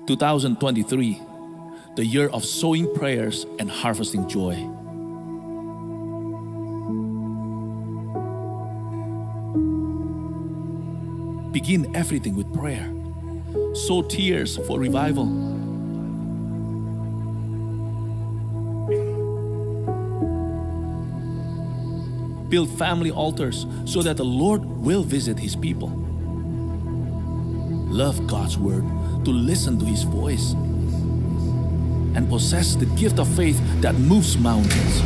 2023, the year of sowing prayers and harvesting joy. Begin everything with prayer. Sow tears for revival. Build family altars so that the Lord will visit His people. Love God's word, to listen to His voice, and possess the gift of faith that moves mountains.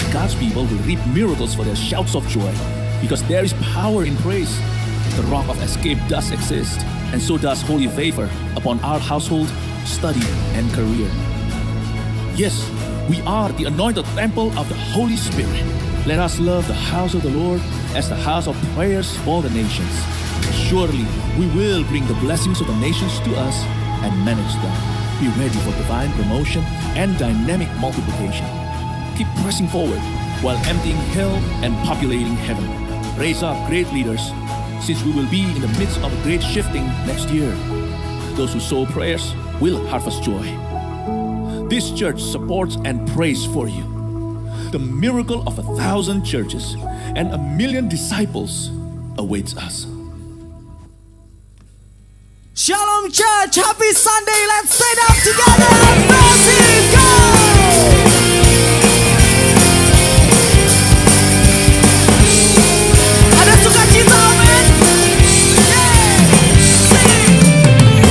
God's people will reap miracles for their shouts of joy, because there is power in praise. The rock of escape does exist, and so does holy favor upon our household, study, and career. Yes, we are the anointed temple of the Holy Spirit. Let us love the house of the Lord as the house of prayers for the nations. Surely we will bring the blessings of the nations to us and manage them. Be ready for divine promotion and dynamic multiplication. Keep pressing forward while emptying hell and populating heaven. Raise up great leaders, since we will be in the midst of a great shifting next year. Those who sow prayers will harvest joy. This church supports and prays for you. The miracle of 1,000 churches and 1,000,000 disciples awaits us. Shalom Church, happy Sunday, let's stand up together and praise Him, go! Ada sukacita, amin.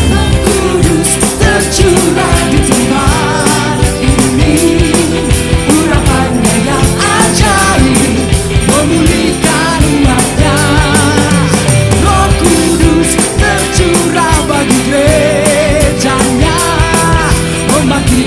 Roh Kudus tercurah di tempat ini, urapannya yang ajaib memulihkan umatnya. Roh Kudus tercurah bagi gerejanya, memakai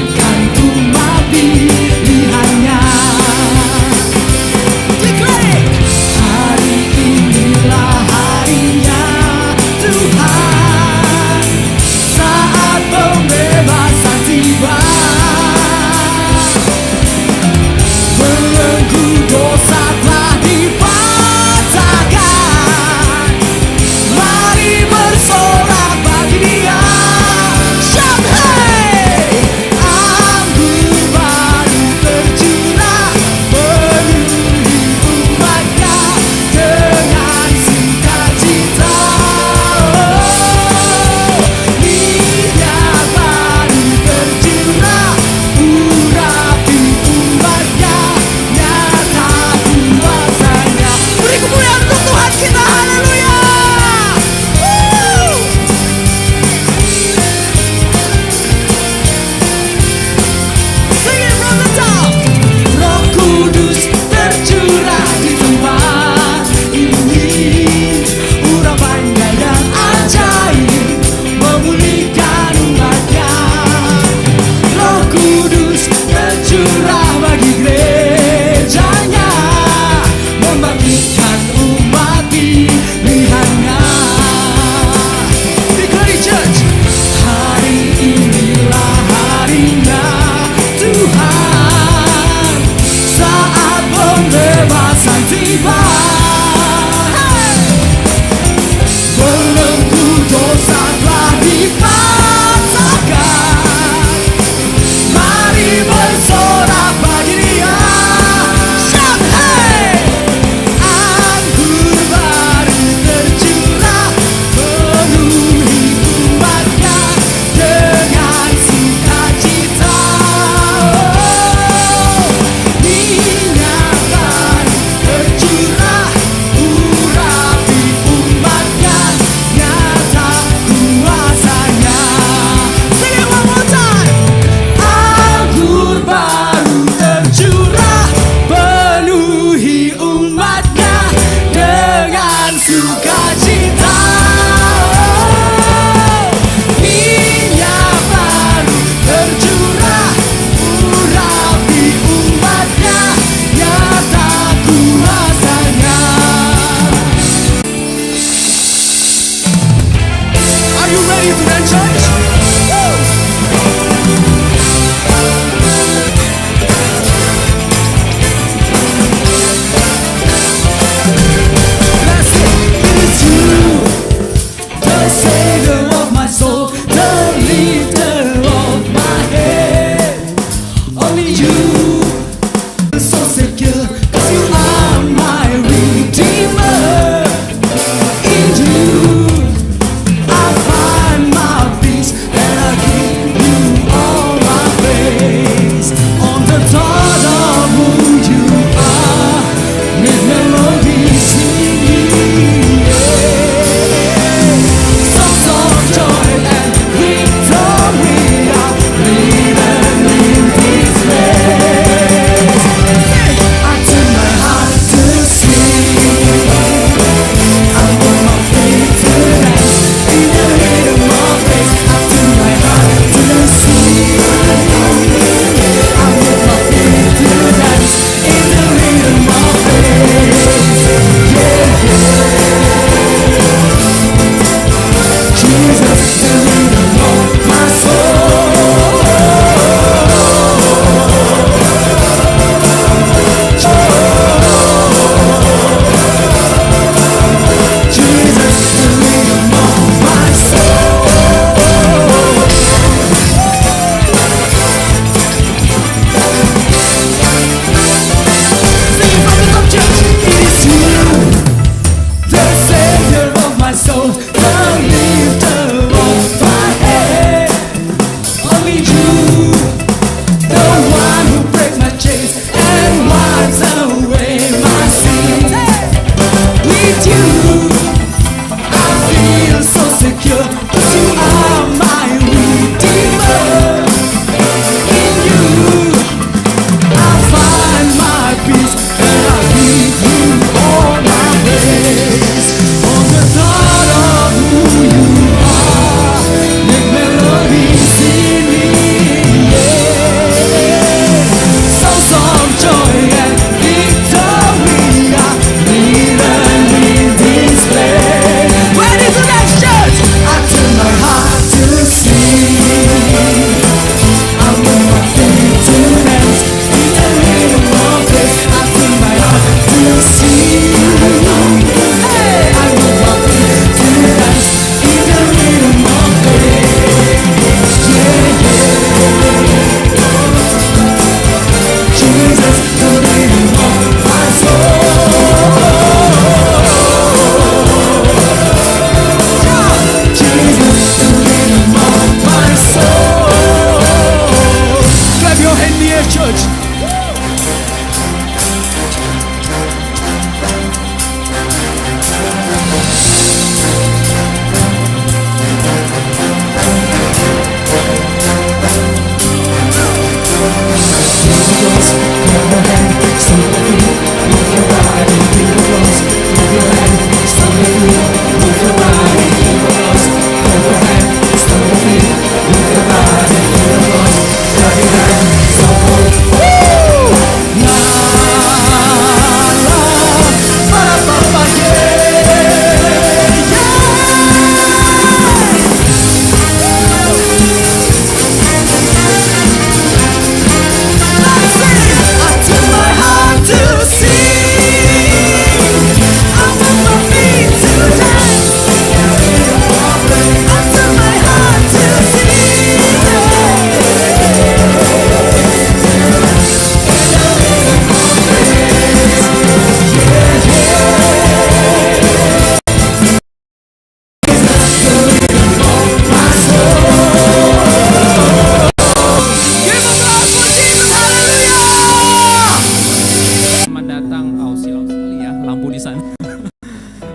datang. Oh, silau sekali ya lampu di sana.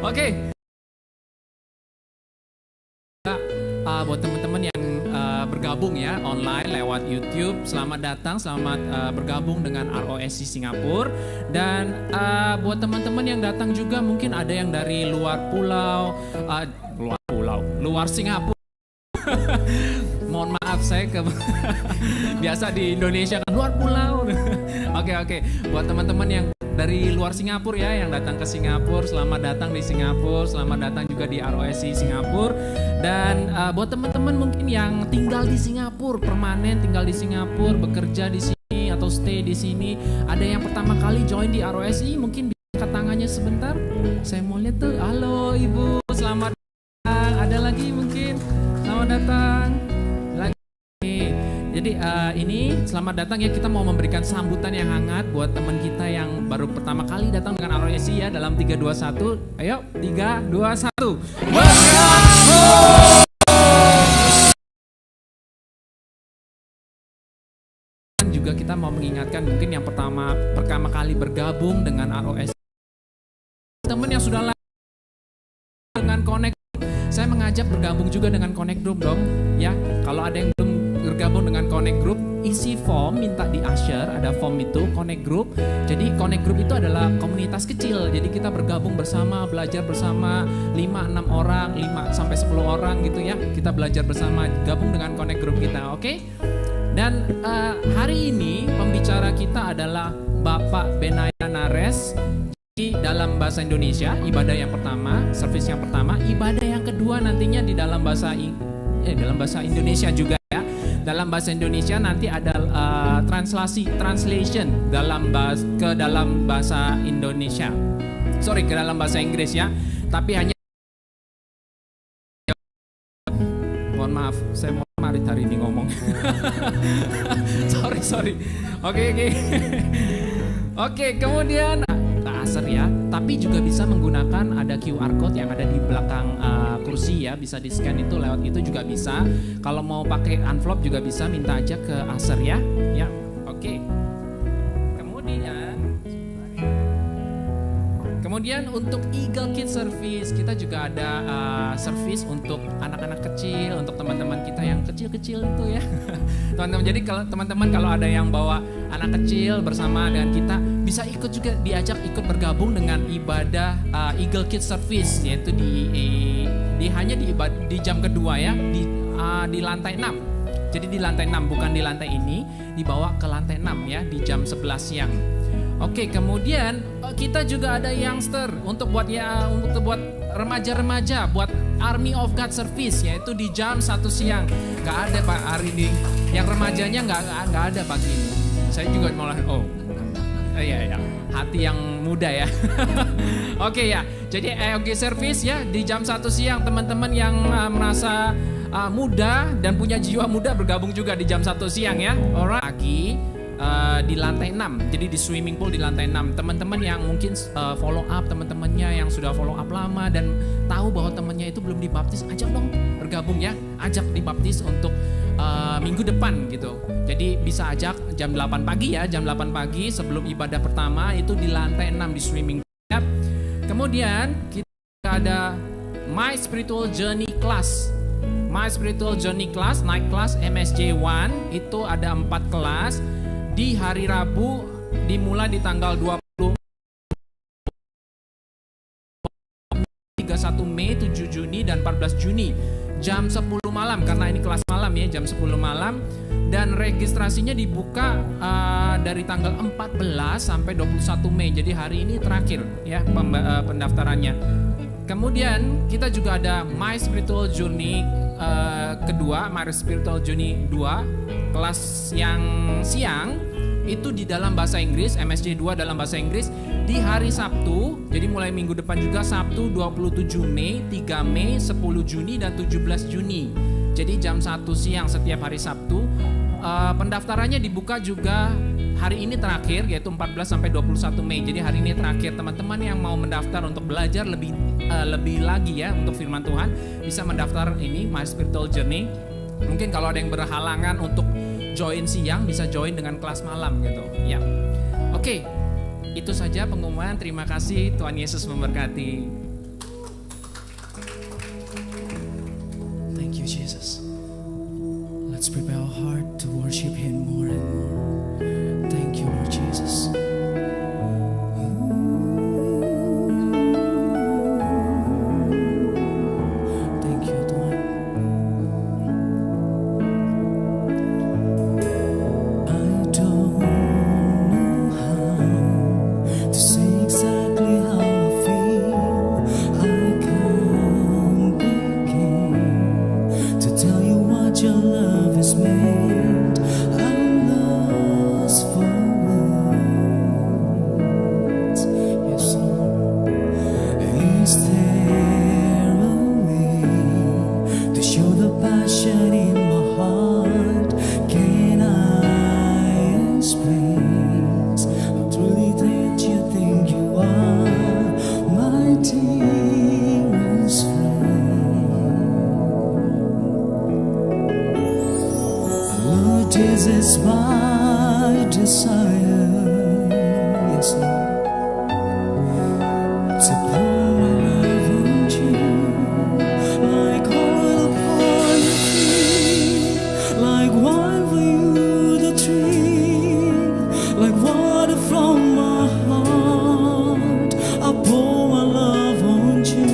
Oke. Buat teman-teman yang bergabung ya online lewat YouTube, selamat datang, selamat bergabung dengan ROSC Singapura. Dan buat teman-teman yang datang juga mungkin ada yang dari luar Singapura. Mohon maaf saya biasa di Indonesia kan luar pulau. Oke. Buat teman-teman yang dari luar Singapura ya, yang datang ke Singapura, selamat datang di Singapura, selamat datang juga di ROSC Singapura. Dan buat teman-teman mungkin yang tinggal di Singapura, permanen tinggal di Singapura, bekerja di sini atau stay di sini, ada yang pertama kali join di ROSC, mungkin bisa angkat tangannya sebentar. Saya mau lihat tuh. Halo Ibu, selamat datang. Ada lagi mungkin, selamat datang. Jadi ini selamat datang ya, kita mau memberikan sambutan yang hangat buat teman kita yang baru pertama kali datang dengan ROSC ya, dalam 3, 2, 1. Ayo 3, 2, 1. Juga kita mau mengingatkan mungkin yang pertama kali bergabung dengan ROSC, teman yang sudah dengan Connect, saya mengajak bergabung juga dengan Connect Group dong ya. Kalau ada yang belum bergabung dengan Connect Group, isi form, minta di usher, ada form itu Connect Group. Jadi Connect Group itu adalah komunitas kecil, jadi kita bergabung bersama, belajar bersama 5-6 orang, 5-10 orang gitu ya. Kita belajar bersama, gabung dengan Connect Group kita, oke? Dan hari ini pembicara kita adalah Bapak Benaya Nares. Di dalam bahasa Indonesia, ibadah yang pertama, service yang pertama, ibadah yang kedua nantinya di dalam bahasa Indonesia juga ya. Dalam bahasa Indonesia nanti ada translation ke dalam bahasa Indonesia. Ke dalam bahasa Inggris ya. Tapi hanya mohon maaf, saya mau marit hari ini ngomong. sorry. Oke, kemudian Aser ya, tapi juga bisa menggunakan ada QR code yang ada di belakang kursi ya, bisa di scan itu, lewat itu juga bisa. Kalau mau pakai envelope juga bisa, minta aja ke Aser ya. Ya, oke. Kemudian untuk Eagle Kids Service, kita juga ada service untuk anak-anak kecil, untuk teman-teman kita yang kecil-kecil itu ya. Teman-teman, jadi kalau teman-teman kalau ada yang bawa anak kecil bersama dengan kita, bisa ikut juga, diajak ikut bergabung dengan ibadah Eagle Kids Service, yaitu hanya di jam kedua ya, di lantai 6. Jadi di lantai 6, bukan di lantai ini, dibawa ke lantai 6 ya, di jam 11 siang. Oke, kemudian kita juga ada youngster untuk buat remaja-remaja, buat Army of God Service, yaitu di jam 1 siang. Gak ada Pak hari ini, yang remajanya gak ada pagi ini. Saya juga malah iya, hati yang muda ya. Oke ya, jadi EOG Service ya di jam 1 siang, teman-teman yang merasa muda dan punya jiwa muda bergabung juga di jam 1 siang ya. Alright, lagi di lantai 6, jadi di swimming pool di lantai 6. Teman-teman yang mungkin follow up, teman-temannya yang sudah follow up lama dan tahu bahwa temannya itu belum dibaptis, ajak dong bergabung ya, ajak dibaptis untuk minggu depan gitu. Jadi bisa ajak jam 8 pagi ya, jam 8 pagi sebelum ibadah pertama itu di lantai 6 di swimming pool ya. Kemudian kita ada My Spiritual Journey Class. My Spiritual Journey Class, Night Class MSJ1, itu ada 4 kelas. Di hari Rabu dimulai di tanggal 31 Mei, 7 Juni dan 14 Juni jam 10 malam, karena ini kelas malam ya, jam 10 malam. Dan registrasinya dibuka dari tanggal 14 sampai 21 Mei. Jadi hari ini terakhir ya pendaftarannya. Kemudian kita juga ada My Spiritual Journey kedua, My Spiritual Journey 2, kelas yang siang itu di dalam bahasa Inggris, MSJ 2 dalam bahasa Inggris di hari Sabtu. Jadi mulai minggu depan juga, Sabtu 27 Mei, 3 Mei, 10 Juni dan 17 Juni. Jadi jam 1 siang setiap hari Sabtu. Pendaftarannya dibuka juga hari ini terakhir, yaitu 14 sampai 21 Mei. Jadi hari ini terakhir. Teman-teman yang mau mendaftar untuk belajar lebih lagi ya untuk firman Tuhan, bisa mendaftar ini My Spiritual Journey. Mungkin kalau ada yang berhalangan untuk join siang, bisa join dengan kelas malam gitu ya. Oke. Itu saja pengumuman. Terima kasih. Tuhan Yesus memberkati. Thank you, Jesus. Let's prepare our heart to worship Him more and more. Thank you, Lord Jesus. Thank you, Tuhan. I don't know how to say exactly how I feel. I can't begin to tell you what your love has made. I'm lost for words. Yes, Lord. Is there a way to show the passion in my heart? Can I express how truly that you think you are my dearest friend? Lord, this is my desire. Yes, Lord. To pour my love on you, like oil upon your feet, like wine for you the tree, like water from my heart. I pour my love on you.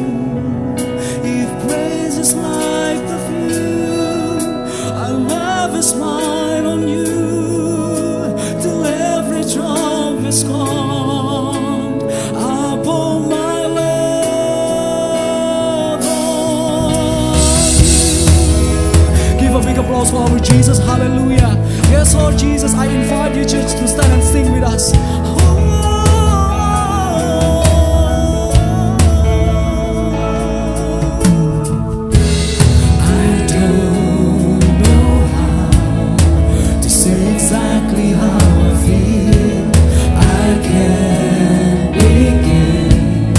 If praise is like perfume, I love is mine on you, till every drum is gone. I pour my love on you. Give a big applause for our Jesus. Hallelujah. Yes, Lord Jesus, I invite you, church, to stand and sing with us. I don't know how to say exactly how I feel. I can't begin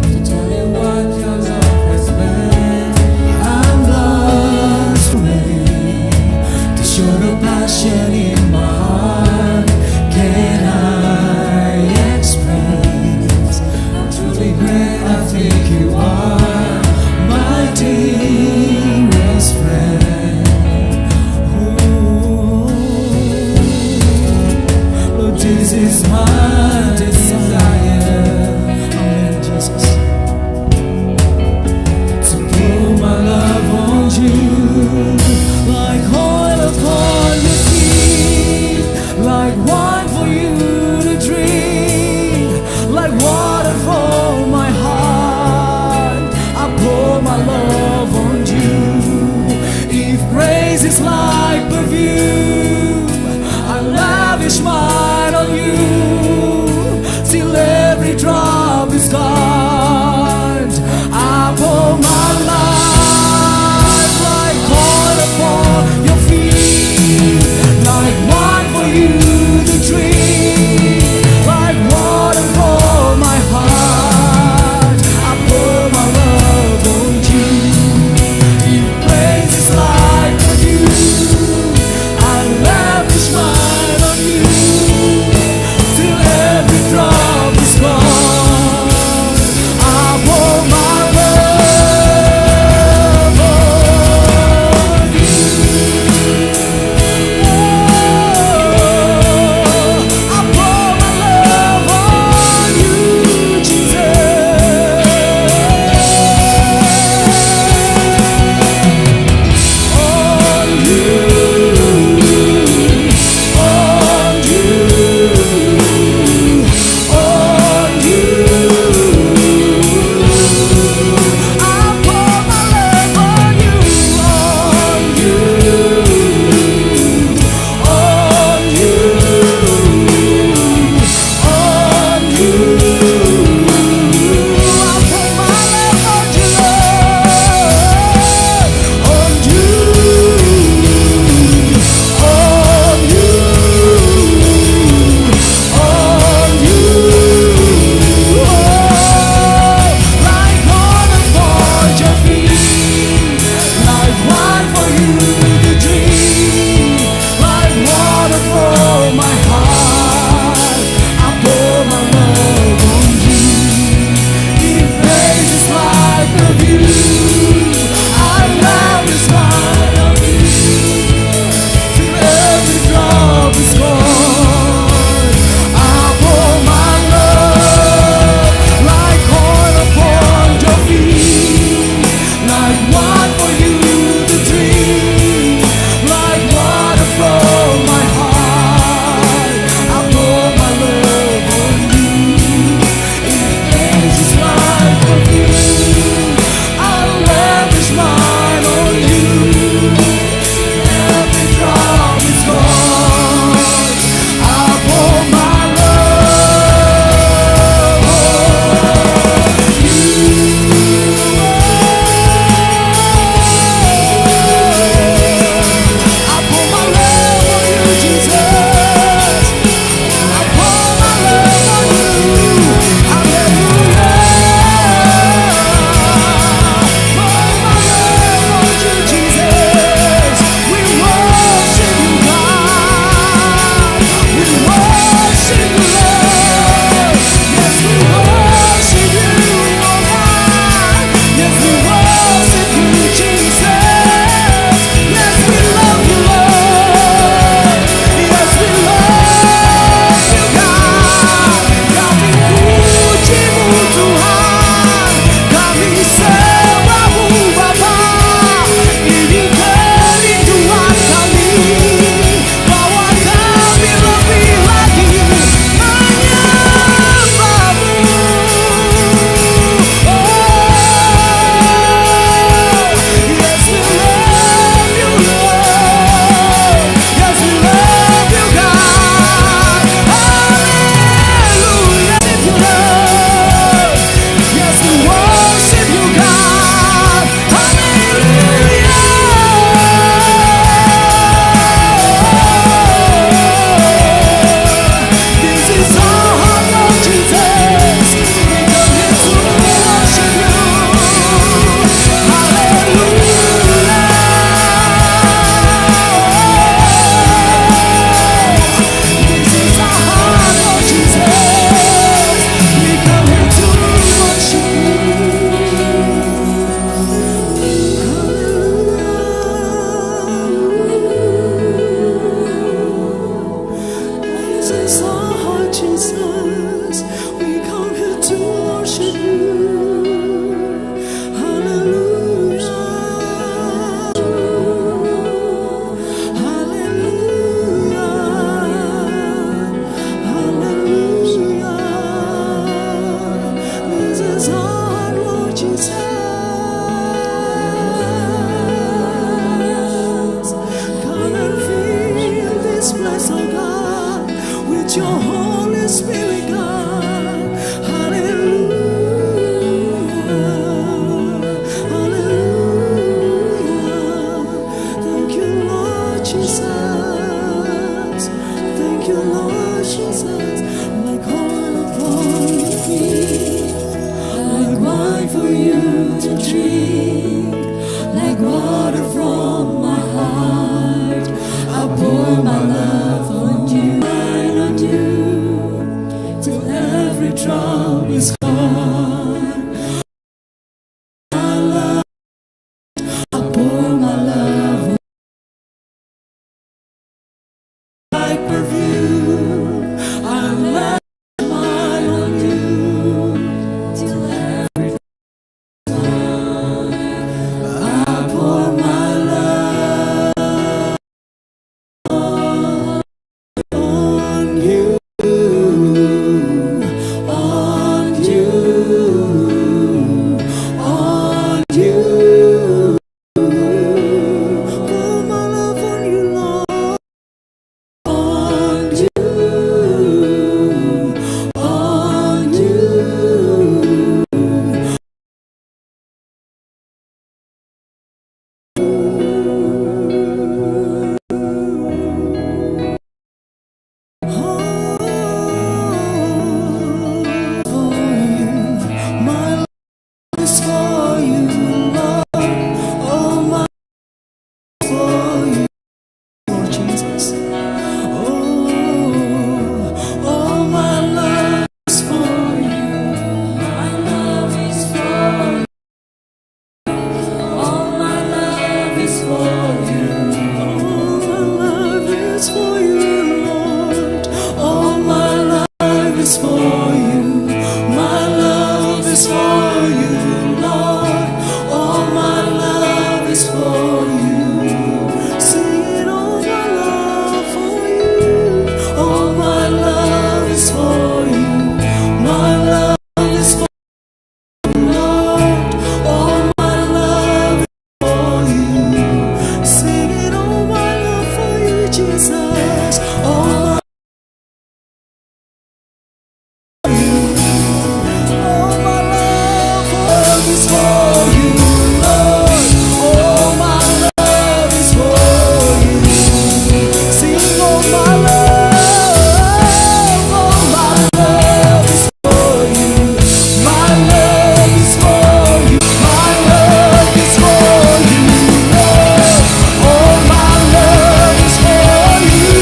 to tell you what your love has meant. I'm lost for way to show the passion in my heart. Can I every drum is gone. I pour my love like perfume. I let mine on you till every time I pour my love on you, on you, on you. Pour my love on you, Lord. On you, on you. My love is for you, Lord. Oh, my love for you, Lord Jesus. Oh, my love is for you. My love is for you. All my love is for you. All my love is for you, Lord. All my love is for you. My love is for you, Lord. All my love is for you. Sing all my love for you. All my love is for you. My love is for you, Lord. All my love is for you. Sing all my love for you, Jesus. All my All my love is for you, Lord. All my love is for you. Sing all my love is for you. My love is for you. My love is for you, Lord. All my love is for you.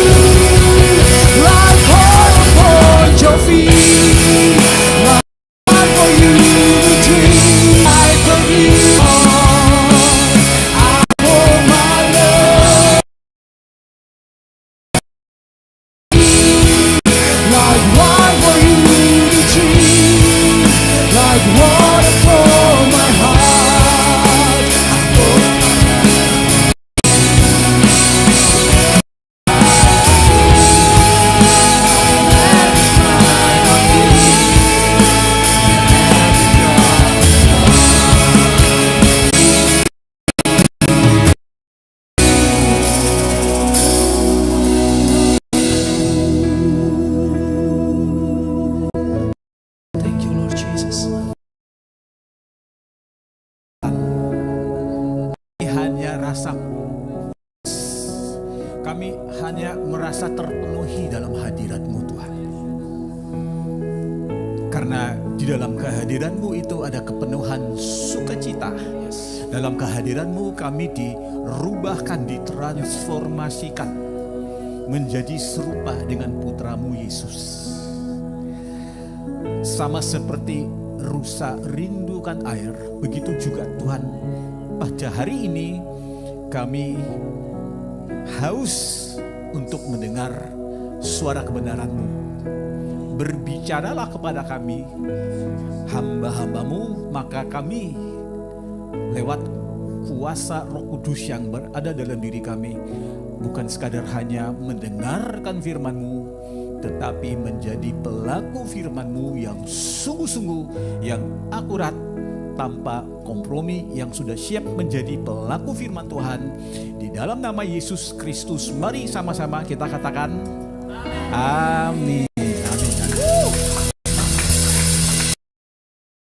Like oil upon your feet. Like for you to drink. Like for you. I pour my love. Like wine for you to drink. Like water for my heart. I pour Thank you, Lord Jesus. Hanya rasa kami hanya merasa terpenuhi dalam hadirat-Mu, Tuhan. Karena di dalam kehadiran-Mu itu ada kepenuhan sukacita. Dalam kehadiran-Mu kami dirubahkan, ditransformasikan menjadi serupa dengan Putra-Mu Yesus. Sama seperti rusa rindukan air, begitu juga Tuhan, pada hari ini kami haus untuk mendengar suara kebenaran-Mu. Berbicaralah kepada kami, hamba-hamba-Mu, maka kami lewat kuasa Roh Kudus yang berada dalam diri kami, bukan sekadar hanya mendengarkan firman-Mu, tetapi menjadi pelaku firman-Mu yang sungguh-sungguh, yang akurat, tanpa kompromi, yang sudah siap menjadi pelaku firman Tuhan. Di dalam nama Yesus Kristus, mari sama-sama kita katakan amin. Amin.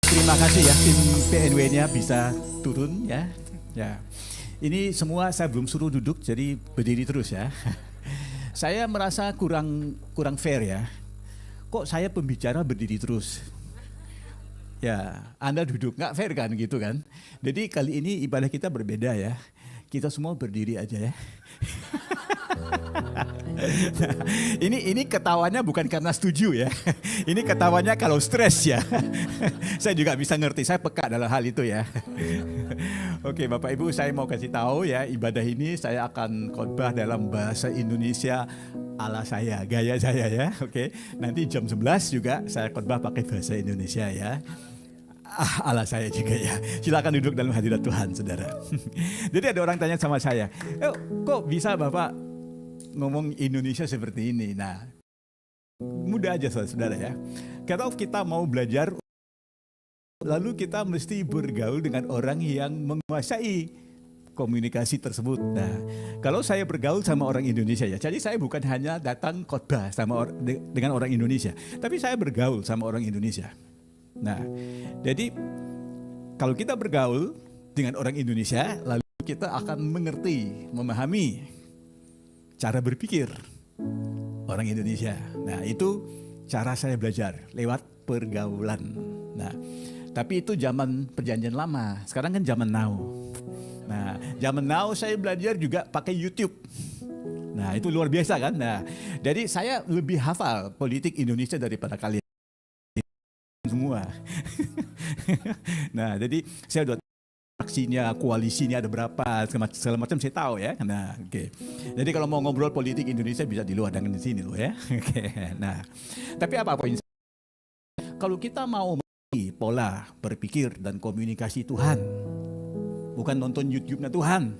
Terima kasih ya, tim PNW-nya bisa turun ya. Ya. Ini semua saya belum suruh duduk, jadi berdiri terus ya. Saya merasa kurang fair ya. Kok saya pembicara berdiri terus? Ya, Anda duduk, nggak fair kan gitu kan? Jadi kali ini ibadah kita berbeda ya. Kita semua berdiri aja ya. Nah, ini ketawanya bukan karena setuju ya. Ini ketawanya kalau stres ya. Saya juga bisa ngerti, saya peka dalam hal itu ya. Oke, Bapak Ibu, saya mau kasih tahu ya, ibadah ini saya akan khotbah dalam bahasa Indonesia ala saya, gaya saya ya. Oke, nanti jam 11 juga saya khotbah pakai bahasa Indonesia ya. Ala saya juga ya. Silakan duduk dalam hadirat Tuhan, saudara. Jadi ada orang tanya sama saya, kok bisa Bapak ngomong Indonesia seperti ini? Nah, mudah aja saudara ya. Kalau kita mau belajar, lalu kita mesti bergaul dengan orang yang menguasai komunikasi tersebut. Nah, kalau saya bergaul sama orang Indonesia ya, jadi saya bukan hanya datang khotbah dengan orang Indonesia, tapi saya bergaul sama orang Indonesia. Nah, jadi kalau kita bergaul dengan orang Indonesia, lalu kita akan mengerti, memahami cara berpikir orang Indonesia. Nah, itu cara saya belajar lewat pergaulan. Nah, tapi itu zaman perjanjian lama. Sekarang kan zaman now. Nah, zaman now saya belajar juga pakai YouTube. Nah, itu luar biasa kan? Nah, jadi saya lebih hafal politik Indonesia daripada kalian semua. Nah, jadi saya udah fraksinya, koalisinya ada berapa, segala macam saya tahu ya. Nah, oke. Jadi kalau mau ngobrol politik Indonesia bisa di luar, dengan di sini loh ya. Oke. Nah, tapi apa poin? Kalau kita mau mengerti pola berpikir dan komunikasi Tuhan, bukan nonton YouTube-nya Tuhan,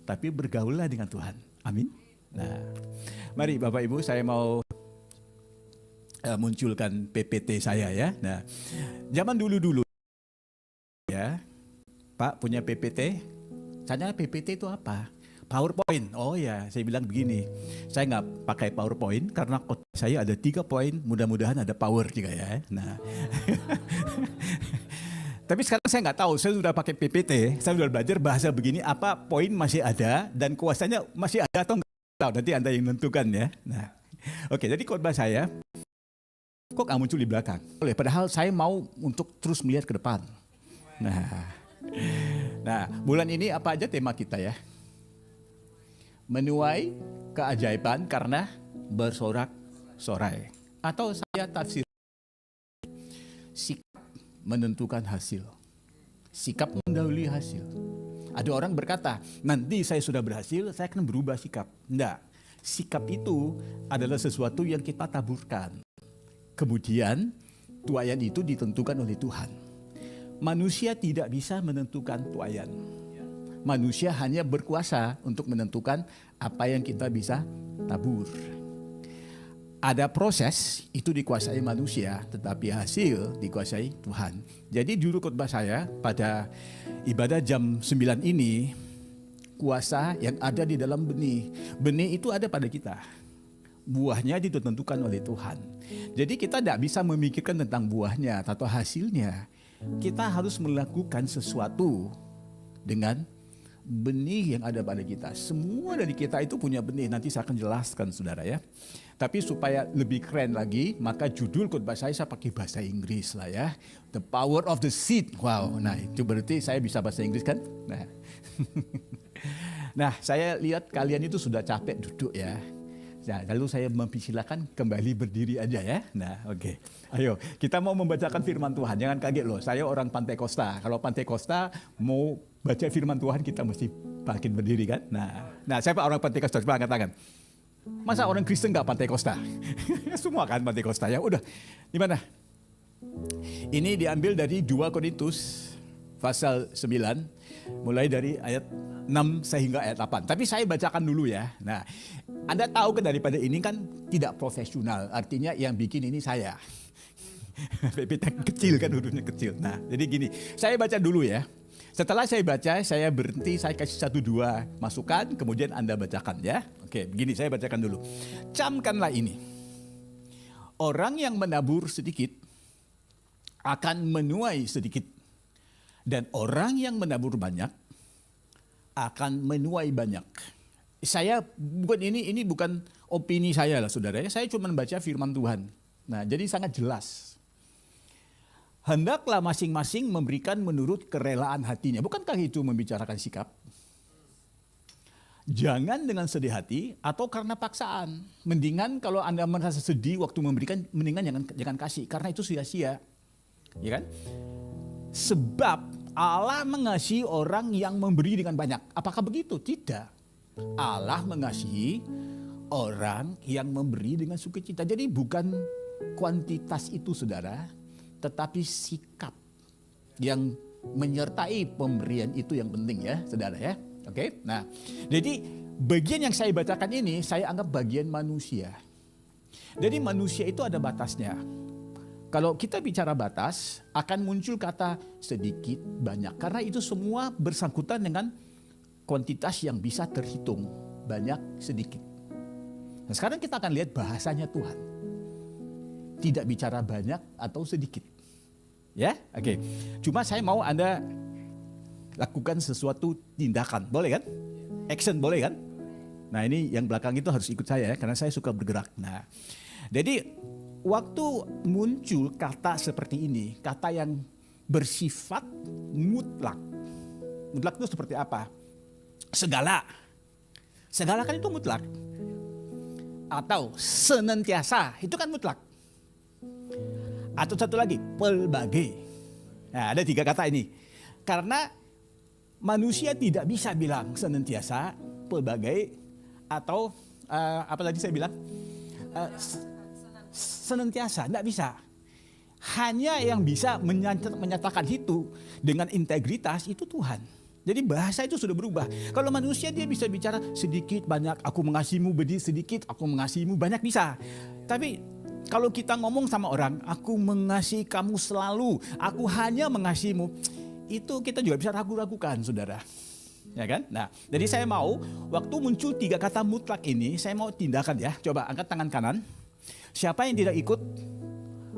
tapi bergaullah dengan Tuhan. Amin. Nah, mari Bapak Ibu, saya mau munculkan PPT saya ya. Nah, zaman dulu ya, Pak punya PPT. Tanya PPT itu apa? PowerPoint. Oh ya, saya bilang begini, saya nggak pakai PowerPoint karena saya ada 3 poin, mudah-mudahan ada power juga ya. Nah, tapi sekarang saya nggak tahu, saya sudah pakai PPT, saya sudah belajar bahasa begini, apa poin masih ada dan kuasanya masih ada atau nggak tahu, nanti Anda yang menentukan ya. Nah, oke, jadi khotbah saya kok nggak muncul di belakang? Padahal saya mau untuk terus melihat ke depan. Nah, bulan ini apa aja tema kita ya? Menuai keajaiban karena bersorak-sorai. Atau saya tafsir, sikap menentukan hasil. Sikap mendahului hasil. Ada orang berkata, nanti saya sudah berhasil, saya akan berubah sikap. Enggak, sikap itu adalah sesuatu yang kita taburkan. Kemudian tuaian itu ditentukan oleh Tuhan. Manusia tidak bisa menentukan tuaian. Manusia hanya berkuasa untuk menentukan apa yang kita bisa tabur. Ada proses, itu dikuasai manusia, tetapi hasil dikuasai Tuhan. Jadi juru khotbah saya pada ibadah jam 9 ini, kuasa yang ada di dalam benih. Benih itu ada pada kita. Buahnya ditentukan oleh Tuhan. Jadi kita tidak bisa memikirkan tentang buahnya atau hasilnya. Kita harus melakukan sesuatu dengan benih yang ada pada kita. Semua dari kita itu punya benih. Nanti saya akan jelaskan saudara ya. Tapi supaya lebih keren lagi, maka judul khotbah saya pakai bahasa Inggris lah ya. The power of the seed. Wow, nah itu berarti saya bisa bahasa Inggris kan? Nah, nah saya lihat kalian itu sudah capek duduk ya. Nah, lalu saya mempersilakan kembali berdiri aja ya. Nah, oke. Ayo, kita mau membacakan firman Tuhan. Jangan kaget loh, saya orang Pantai Costa. Kalau Pantai Costa mau baca firman Tuhan, kita mesti bangkit berdiri kan? Nah, siapa orang Pantai Costa? Coba angkat tangan. Masa orang Kristen nggak Pantai Costa? Semua kan Pantai Costa ya. Udah, di mana? Ini diambil dari 2 Korintus pasal 9, mulai dari ayat 6 sehingga ayat 8. Tapi saya bacakan dulu ya. Nah, Anda tahu kan daripada ini kan tidak profesional. Artinya yang bikin ini saya. PPT kecil kan, hurufnya kecil. Nah, jadi gini, saya baca dulu ya. Setelah saya baca, saya berhenti, saya kasih 1-2 masukan, kemudian Anda bacakan ya. Oke, begini saya bacakan dulu. Camkanlah ini. Orang yang menabur sedikit akan menuai sedikit. Dan orang yang menabur banyak akan menuai banyak. Saya bukan ini bukan opini saya lah saudara ya. Saya cuma baca firman Tuhan. Nah, jadi sangat jelas. Hendaklah masing-masing memberikan menurut kerelaan hatinya. Bukankah itu membicarakan sikap? Jangan dengan sedih hati atau karena paksaan. Mendingan kalau Anda merasa sedih waktu memberikan, mendingan jangan kasih karena itu sia-sia. Ya kan? Sebab Allah mengasihi orang yang memberi dengan banyak. Apakah begitu? Tidak. Allah mengasihi orang yang memberi dengan sukacita. Jadi bukan kuantitas itu saudara, tetapi sikap yang menyertai pemberian itu yang penting ya saudara ya. Oke, nah jadi bagian yang saya bacakan ini saya anggap bagian manusia. Jadi manusia itu ada batasnya. Kalau kita bicara batas akan muncul kata sedikit banyak. Karena itu semua bersangkutan dengan kuantitas yang bisa terhitung. Banyak sedikit. Nah sekarang kita akan lihat bahasanya Tuhan. Tidak bicara banyak atau sedikit. Ya, oke. Cuma saya mau Anda lakukan sesuatu tindakan, boleh kan? Action boleh kan? Nah ini yang belakang itu harus ikut saya ya, karena saya suka bergerak. Nah, jadi waktu muncul kata seperti ini, kata yang bersifat mutlak. Mutlak itu seperti apa? Segala. Segala kan itu mutlak. Atau senantiasa, itu kan mutlak. Atau satu lagi, pelbagai. Nah ada 3 kata ini. Karena manusia tidak bisa bilang senantiasa, pelbagai, atau apa tadi saya bilang? Senantiasa, tidak bisa. Hanya yang bisa menyatakan itu dengan integritas itu Tuhan. Jadi bahasa itu sudah berubah. Kalau manusia dia bisa bicara sedikit, banyak, aku mengasihimu sedikit, aku mengasihimu banyak bisa. Tapi kalau kita ngomong sama orang, aku mengasihi kamu selalu, aku hanya mengasihimu. Itu kita juga bisa ragu-ragukan saudara. Ya kan? Nah, jadi saya mau waktu muncul 3 kata mutlak ini, saya mau tindakan ya. Coba angkat tangan kanan. Siapa yang tidak ikut,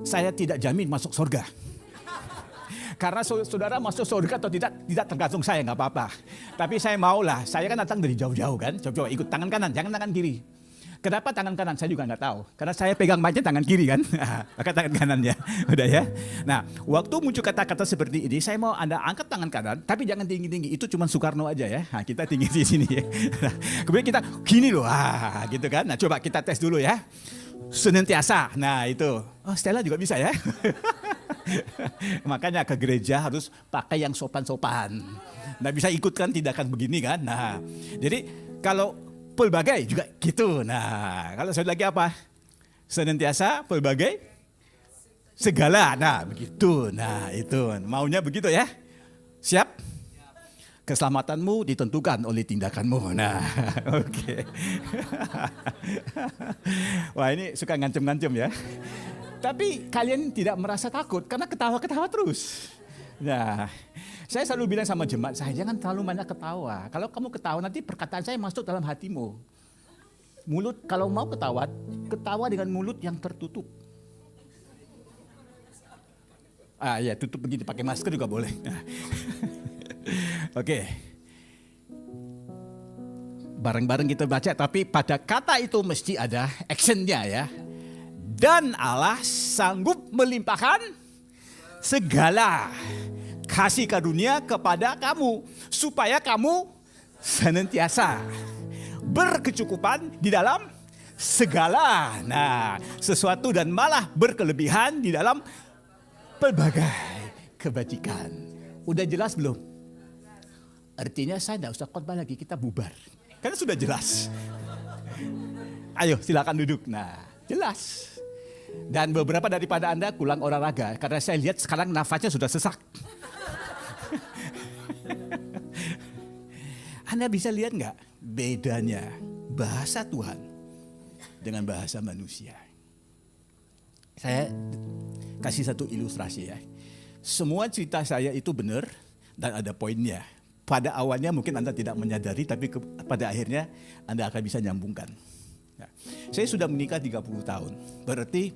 saya tidak jamin masuk surga. Karena saudara masuk surga atau tidak tergantung saya, nggak apa-apa. Tapi saya maulah, saya kan datang dari jauh-jauh kan. Coba ikut tangan kanan, jangan tangan kiri. Kenapa tangan kanan? Saya juga nggak tahu. Karena saya pegang mic-nya tangan kiri kan. Maka tangan kanan ya. Udah ya. Nah, waktu muncul kata-kata seperti ini, saya mau Anda angkat tangan kanan, tapi jangan tinggi-tinggi. Itu cuma Soekarno aja ya. Nah, kita tinggi di sini ya. Nah, kemudian kita gini loh. Gitu kan. Nah, coba kita tes dulu ya. Senantiasa. Nah, itu. Oh, Stella juga bisa ya. Makanya ke gereja harus pakai yang sopan-sopan. Nggak bisa ikutkan tindakan begini kan. Nah, jadi kalau pelbagai juga gitu. Nah, kalau saya lagi apa? Senantiasa, pelbagai, segala. Nah, begitu. Nah, itu. Maunya begitu ya? Siap? Keselamatanmu ditentukan oleh tindakanmu. Nah, oke. Wah, ini suka ngancem-ngancem ya. Tapi kalian tidak merasa takut karena ketawa-ketawa terus. Nah, saya selalu bilang sama jemaat saya, jangan terlalu banyak ketawa. Kalau kamu ketawa nanti perkataan saya masuk dalam hatimu. Mulut kalau mau ketawa, ketawa dengan mulut yang tertutup. Ya tutup begitu, pakai masker juga boleh. Nah. Oke. Bareng-bareng kita baca, tapi pada kata itu mesti ada actionnya ya. Dan Allah sanggup melimpahkan segala kasih karunia kepada kamu, supaya kamu senantiasa berkecukupan di dalam segala. Nah, sesuatu dan malah berkelebihan di dalam pelbagai kebajikan. Udah jelas belum? Artinya saya tidak usah khotbah lagi, kita bubar. Karena sudah jelas. Ayo silakan duduk. Nah, jelas. Dan beberapa daripada Anda kurang olahraga karena saya lihat sekarang nafasnya sudah sesak. Anda bisa lihat nggak bedanya bahasa Tuhan dengan bahasa manusia? Saya kasih satu ilustrasi ya. Semua cerita saya itu benar dan ada poinnya. Pada awalnya mungkin Anda tidak menyadari, tapi pada akhirnya Anda akan bisa nyambungkan. Ya. Saya sudah menikah 30 tahun. Berarti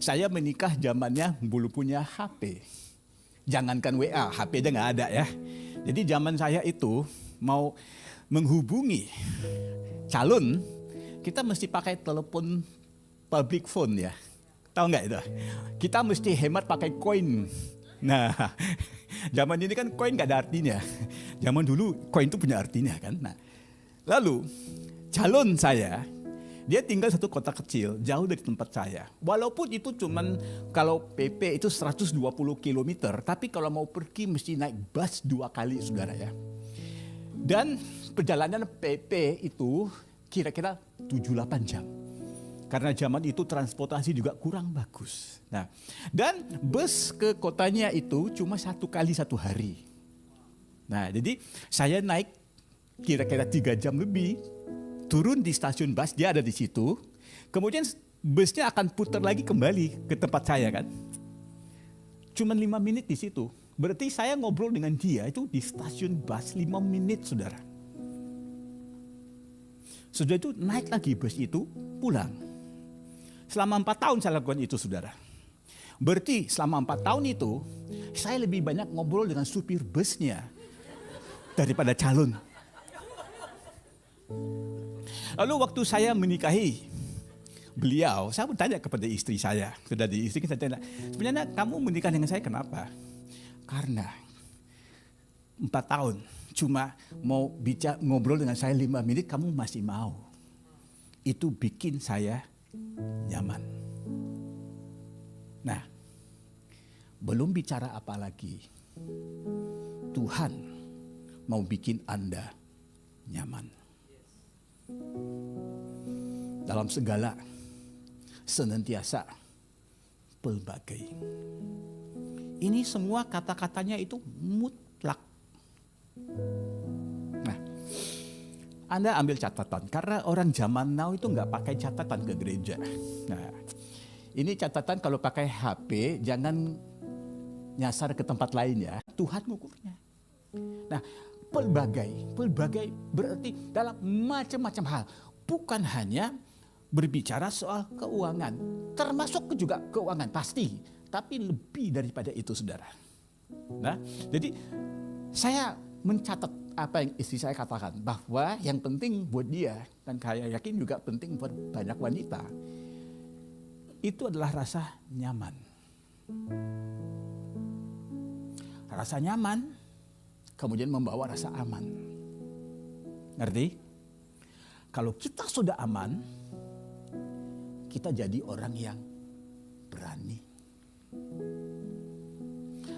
saya menikah zamannya belum punya HP. Jangankan WA, HP aja nggak ada ya. Jadi zaman saya itu mau menghubungi calon, kita mesti pakai telepon public phone ya. Tahu nggak itu? Kita mesti hemat pakai koin. Nah, zaman ini kan koin nggak ada artinya. Zaman dulu koin itu punya artinya kan. Nah, Lalu calon saya, dia tinggal satu kota kecil, jauh dari tempat saya. Walaupun itu cuman kalau PP itu 120 km, tapi kalau mau pergi mesti naik bus 2 kali, saudara ya. Dan perjalanan PP itu kira-kira 7-8 jam. Karena zaman itu transportasi juga kurang bagus. Nah, dan bus ke kotanya itu cuma 1 kali 1 hari. Nah, jadi saya naik kira-kira 3 jam lebih, turun di stasiun bus, dia ada di situ. Kemudian busnya akan putar lagi kembali ke tempat saya kan. Cuman 5 menit di situ. Berarti saya ngobrol dengan dia itu di stasiun bus 5 menit, saudara. Sudah itu naik lagi bus itu, pulang. Selama 4 tahun saya lakukan itu, saudara. Berarti selama 4 tahun itu, saya lebih banyak ngobrol dengan supir busnya daripada calon. Lalu waktu saya menikahi beliau, saya bertanya kepada istri saya, sudah di istri saya tanya, sebenarnya kamu menikah dengan saya kenapa? Karena 4 tahun cuma mau ngobrol dengan saya 5 menit, kamu masih mau. Itu bikin saya nyaman. Nah, belum bicara apa lagi, Tuhan mau bikin Anda nyaman. Dalam segala, senantiasa, pelbagai. Ini semua kata-katanya itu mutlak. Nah, Anda ambil catatan, karena orang zaman now itu nggak pakai catatan ke gereja. Nah, ini catatan kalau pakai HP, jangan nyasar ke tempat lain ya. Tuhan ngukurnya. Nah, pelbagai berarti dalam macam-macam hal. Bukan hanya berbicara soal keuangan, termasuk juga keuangan pasti, tapi lebih daripada itu, saudara. Nah, jadi saya mencatat apa yang istri saya katakan, bahwa yang penting buat dia, dan saya yakin juga penting buat banyak wanita, itu adalah rasa nyaman. Rasa nyaman kemudian membawa rasa aman. Ngerti? Kalau kita sudah aman, kita jadi orang yang berani.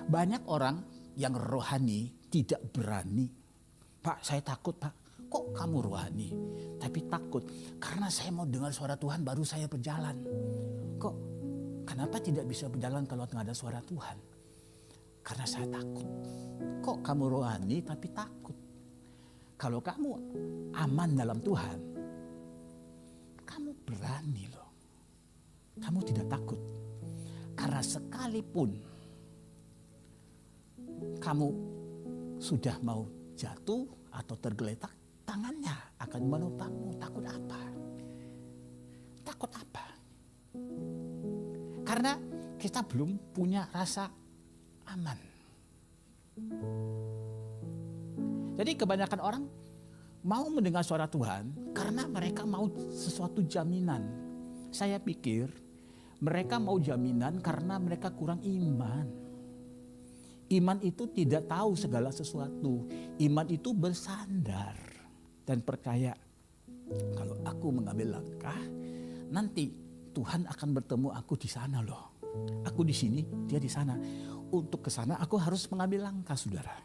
Banyak orang yang rohani tidak berani. Pak, saya takut, Pak. Kok kamu rohani? Tapi takut. Karena saya mau dengar suara Tuhan baru saya berjalan. Kok? Kenapa tidak bisa berjalan kalau nggak ada suara Tuhan? Karena saya takut. Kok kamu rohani tapi takut? Kalau kamu aman dalam Tuhan, kamu berani loh. Kamu tidak takut. Karena sekalipun kamu sudah mau jatuh atau tergeletak, tangannya akan menopangmu. Takut apa? Takut apa? Karena kita belum punya rasa aman. Jadi kebanyakan orang mau mendengar suara Tuhan karena mereka mau sesuatu jaminan. Saya pikir mereka mau jaminan karena mereka kurang iman. Iman itu tidak tahu segala sesuatu. Iman itu bersandar dan percaya. Kalau aku mengambil langkah, nanti Tuhan akan bertemu aku di sana loh. Aku di sini, dia di sana. Untuk ke sana aku harus mengambil langkah, saudara.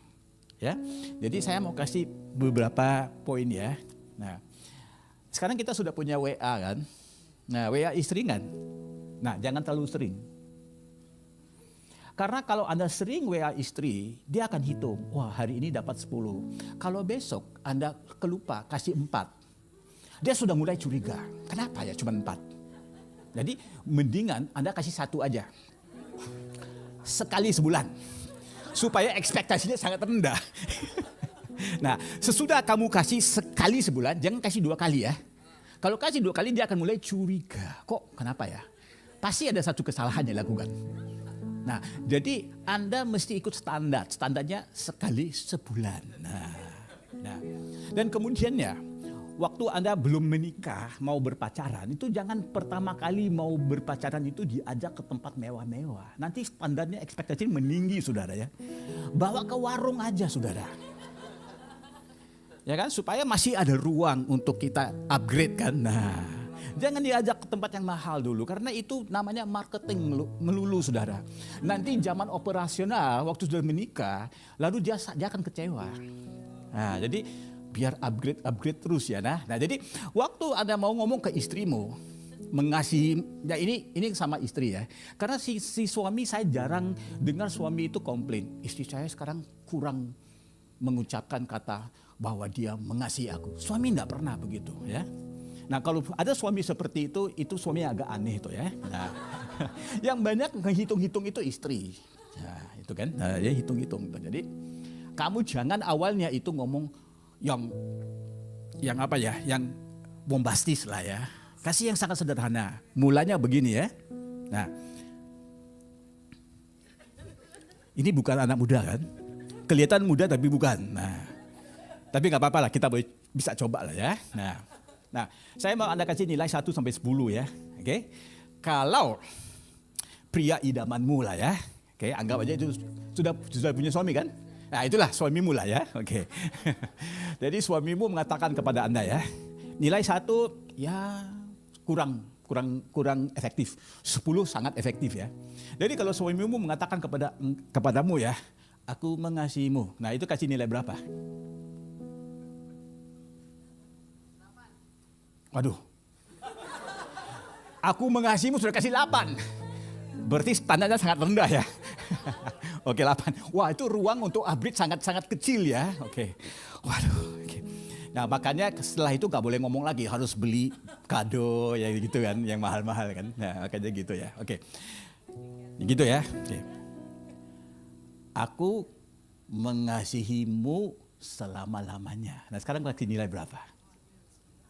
Ya, jadi saya mau kasih beberapa poin ya. Nah, sekarang kita sudah punya WA kan. Nah, WA istri kan. Nah, jangan terlalu sering. Karena kalau Anda sering WA istri, dia akan hitung. Wah, hari ini dapat 10. Kalau besok Anda kelupa kasih 4. Dia sudah mulai curiga. Kenapa ya cuma 4? Jadi mendingan Anda kasih 1 aja. Sekali sebulan. Supaya ekspektasinya sangat rendah. Nah, sesudah kamu kasih sekali sebulan, jangan kasih 2 kali ya. Kalau kasih 2 kali dia akan mulai curiga. Kok kenapa ya? Pasti ada satu kesalahan yang dilakukan. Nah, jadi Anda mesti ikut standar. Standarnya sekali sebulan. Nah. Dan kemudian ya, waktu Anda belum menikah, mau berpacaran, itu jangan pertama kali mau berpacaran itu diajak ke tempat mewah-mewah. Nanti standarnya ekspektasi meninggi, saudara ya. Bawa ke warung aja, saudara. Ya kan, supaya masih ada ruang untuk kita upgrade kan. Nah, jangan diajak ke tempat yang mahal dulu, karena itu namanya marketing melulu, saudara. Nanti zaman operasional, waktu sudah menikah, lalu dia akan kecewa. Nah, jadi biar upgrade terus ya. Nah, jadi waktu Anda mau ngomong ke istrimu, mengasihi, ya ini sama istri ya. Karena si suami, saya jarang dengar suami itu komplain, istri saya sekarang kurang mengucapkan kata bahwa dia mengasihi aku. Suami enggak pernah begitu ya. Nah, kalau ada suami seperti itu suami agak aneh itu ya. Nah, yang banyak menghitung-hitung itu istri. Nah, itu kan, dia hitung-hitung. Jadi kamu jangan awalnya itu ngomong yang apa ya, yang bombastis lah ya. Kasih yang sangat sederhana. Mulanya begini ya. Nah, ini bukan anak muda kan? Kelihatan muda tapi bukan. Nah, tapi nggak apa-apa lah, kita bisa coba lah ya. Nah, saya mau Anda kasih nilai 1 sampai 10 ya. Oke. Kalau pria idamanmu lah ya. Oke, anggap aja itu sudah punya suami kan? Nah, itulah suamimu lah ya. Oke. Jadi suamimu mengatakan kepada Anda ya, nilai 1 ya kurang efektif. 10 sangat efektif ya. Jadi kalau suamimu mengatakan kepadamu ya, aku mengasihimu. Nah, itu kasih nilai berapa? Waduh. Aku mengasihimu sudah kasih 8. Berarti standarnya sangat rendah ya. Oke, 8. Wah, itu ruang untuk upgrade sangat-sangat kecil ya. Oke. Waduh. Oke. Nah, makanya setelah itu gak boleh ngomong lagi, harus beli kado ya gitu kan, yang mahal-mahal kan. Nah, makanya gitu ya. Oke. Gitu ya. Oke. Aku mengasihimu selama-lamanya. Nah, sekarang kasih nilai berapa?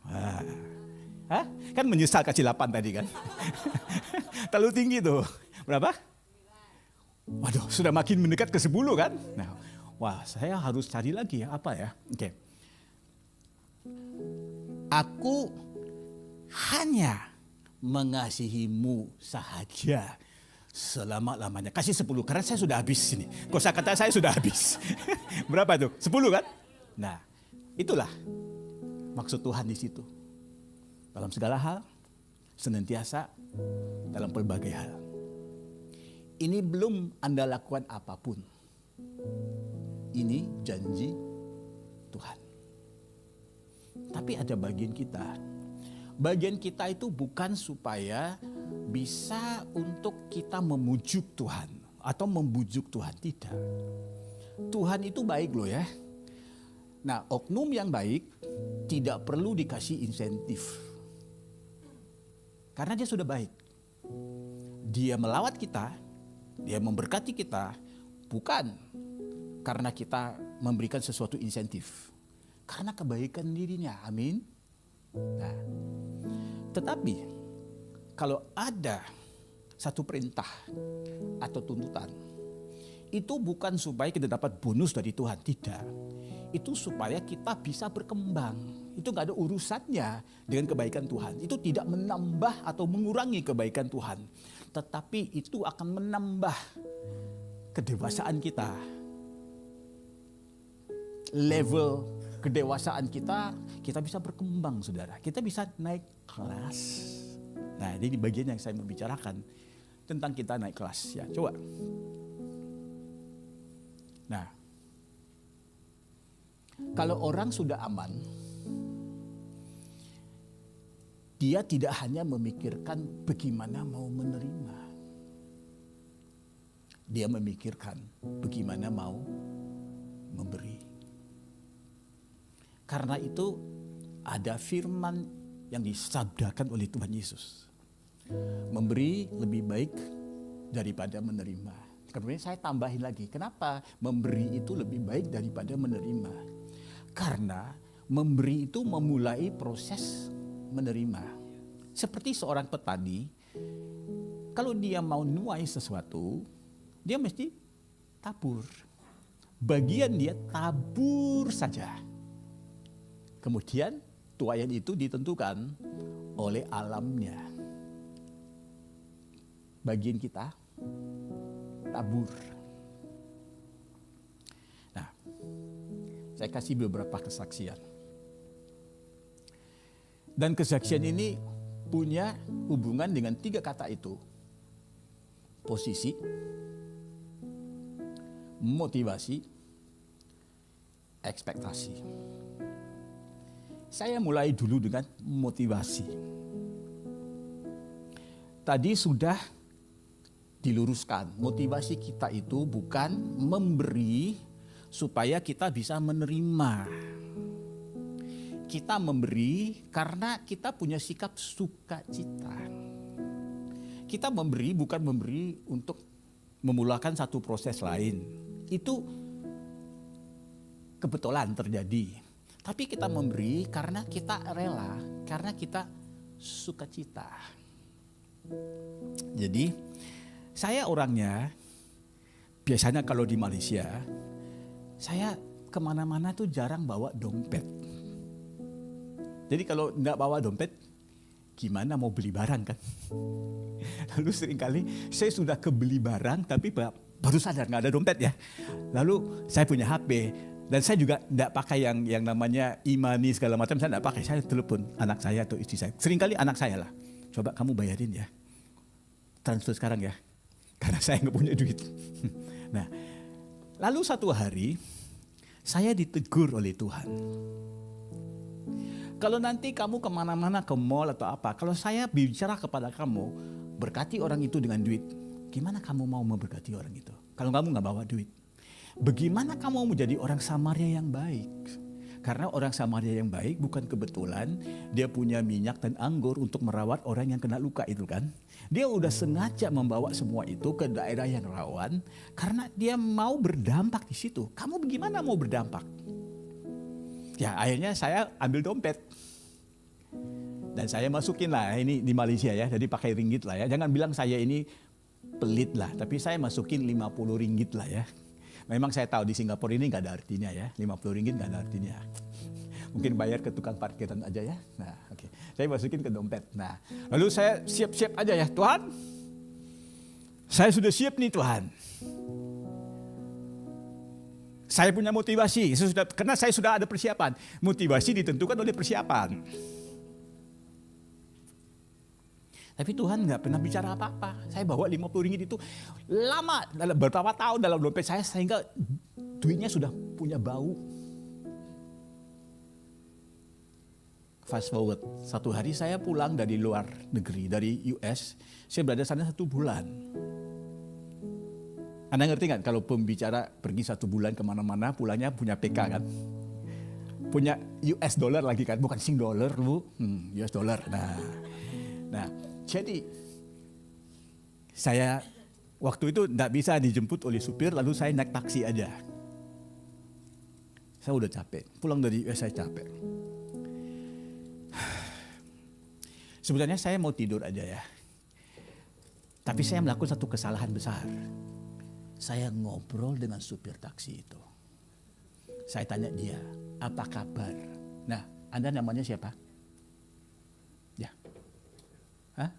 Hah? Kan menyesal kasih 8 tadi kan. Terlalu tinggi tuh. Berapa? Waduh, sudah makin mendekat ke 10 kan. Nah, wah, saya harus cari lagi ya, apa ya. Oke. Aku hanya mengasihimu sahaja selama-lamanya. Kasih 10, karena saya sudah habis ini. Kosakata saya sudah habis. Berapa tuh? 10 kan? Nah, itulah maksud Tuhan di situ. Dalam segala hal, senantiasa, dalam pelbagai hal. Ini belum Anda lakukan apapun. Ini janji Tuhan. Tapi ada bagian kita. Bagian kita itu bukan supaya bisa untuk kita memujuk Tuhan atau membujuk Tuhan. Tidak. Tuhan itu baik loh ya. Nah, oknum yang baik tidak perlu dikasih insentif. Karena dia sudah baik. Dia melawat kita, dia memberkati kita, bukan karena kita memberikan sesuatu insentif. Karena kebaikan dirinya, amin. Nah, tetapi kalau ada satu perintah atau tuntutan, itu bukan supaya kita dapat bonus dari Tuhan, tidak. Itu supaya kita bisa berkembang. Itu gak ada urusannya dengan kebaikan Tuhan. Itu tidak menambah atau mengurangi kebaikan Tuhan. Tetapi itu akan menambah kedewasaan kita. Level kedewasaan kita bisa berkembang, saudara. Kita bisa naik kelas. Nah, ini bagian yang saya membicarakan tentang kita naik kelas. Ya, coba. Nah, kalau orang sudah aman, dia tidak hanya memikirkan bagaimana mau menerima. Dia memikirkan bagaimana mau memberi. Karena itu ada firman yang disabdakan oleh Tuhan Yesus. Memberi lebih baik daripada menerima. Kemudian saya tambahin lagi, kenapa memberi itu lebih baik daripada menerima? Karena memberi itu memulai proses menerima. Seperti seorang petani, kalau dia mau nuai sesuatu, dia mesti tabur. Bagian dia tabur saja. Kemudian tuaian itu ditentukan oleh alamnya. Bagian kita tabur. Nah, Saya kasih beberapa kesaksian. Dan kesaksian ini punya hubungan dengan 3 kata itu. Posisi, motivasi, ekspektasi. Saya mulai dulu dengan motivasi. Tadi sudah diluruskan, motivasi kita itu bukan memberi supaya kita bisa menerima. Kita memberi karena kita punya sikap sukacita. Kita memberi bukan memberi untuk memulakan satu proses lain. Itu kebetulan terjadi. Tapi kita memberi karena kita rela, karena kita sukacita. Jadi saya orangnya, biasanya kalau di Malaysia, saya kemana-mana tuh jarang bawa dompet. Jadi kalau nggak bawa dompet, gimana mau beli barang kan? Lalu seringkali saya sudah kebeli barang, tapi baru sadar nggak ada dompet ya. Lalu saya punya HP, dan saya juga nggak pakai yang namanya e-money segala macam, saya nggak pakai. Saya telepon anak saya atau istri saya. Seringkali anak saya lah, coba kamu bayarin ya, transfer sekarang ya, karena saya nggak punya duit. Nah, lalu satu hari saya ditegur oleh Tuhan. Kalau nanti kamu kemana-mana ke mall atau apa, kalau saya bicara kepada kamu, berkati orang itu dengan duit, gimana kamu mau memberkati orang itu? Kalau kamu nggak bawa duit, bagaimana kamu mau menjadi orang Samaria yang baik? Karena orang Samaria yang baik bukan kebetulan dia punya minyak dan anggur untuk merawat orang yang kena luka itu kan. Dia udah sengaja membawa semua itu ke daerah yang rawan karena dia mau berdampak di situ. Kamu bagaimana mau berdampak? Ya akhirnya saya ambil dompet. Dan saya masukin lah, ini di Malaysia ya, jadi pakai ringgit lah ya. Jangan bilang saya ini pelit lah, tapi saya masukin 50 ringgit lah ya. Memang saya tahu di Singapura ini nggak ada artinya ya, 50 ringgit nggak ada artinya. Mungkin bayar ke tukang parkiran aja ya. Nah, oke. Saya masukin ke dompet. Nah, lalu saya siap-siap aja ya, Tuhan. Saya sudah siap nih Tuhan. Saya punya motivasi, karena saya sudah ada persiapan. Motivasi ditentukan oleh persiapan. Tapi Tuhan nggak pernah bicara apa-apa. Saya bawa 50 ringgit itu lama, beberapa tahun dalam dompet saya, sehingga duitnya sudah punya bau. Fast forward, satu hari saya pulang dari luar negeri, dari US. Saya berada sana 1 bulan. Anda ngerti nggak kalau pembicara pergi 1 bulan kemana-mana, pulangnya punya PK kan? Punya US dollar lagi kan, bukan Sing dollar lu, US dollar. Nah, jadi saya waktu itu nggak bisa dijemput oleh supir, lalu saya naik taksi aja. Saya udah capek, pulang dari US saya capek. Sebenarnya saya mau tidur aja ya, tapi saya melakukan satu kesalahan besar. Saya ngobrol dengan supir taksi itu. Saya tanya dia, apa kabar? Nah, Anda namanya siapa? Ya. Hah?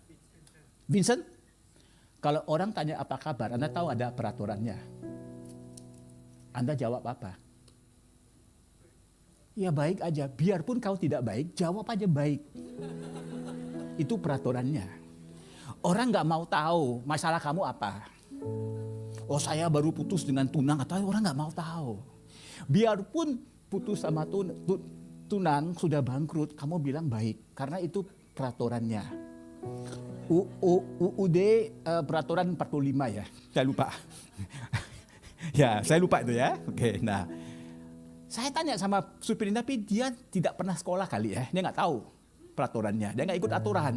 Vincent? Kalau orang tanya apa kabar, Anda tahu ada peraturannya. Anda jawab apa? Ya baik aja, biarpun kau tidak baik, jawab aja baik. Itu peraturannya. Orang nggak mau tahu masalah kamu apa. Oh saya baru putus dengan tunang, atau orang nggak mau tahu. Biarpun putus sama tunang sudah bangkrut, kamu bilang baik, karena itu peraturannya. UUD peraturan 45 ya, saya lupa. Ya saya lupa itu ya. Oke, nah saya tanya sama supir ini, tapi dia tidak pernah sekolah kali ya, dia nggak tahu peraturannya, dia nggak ikut aturan.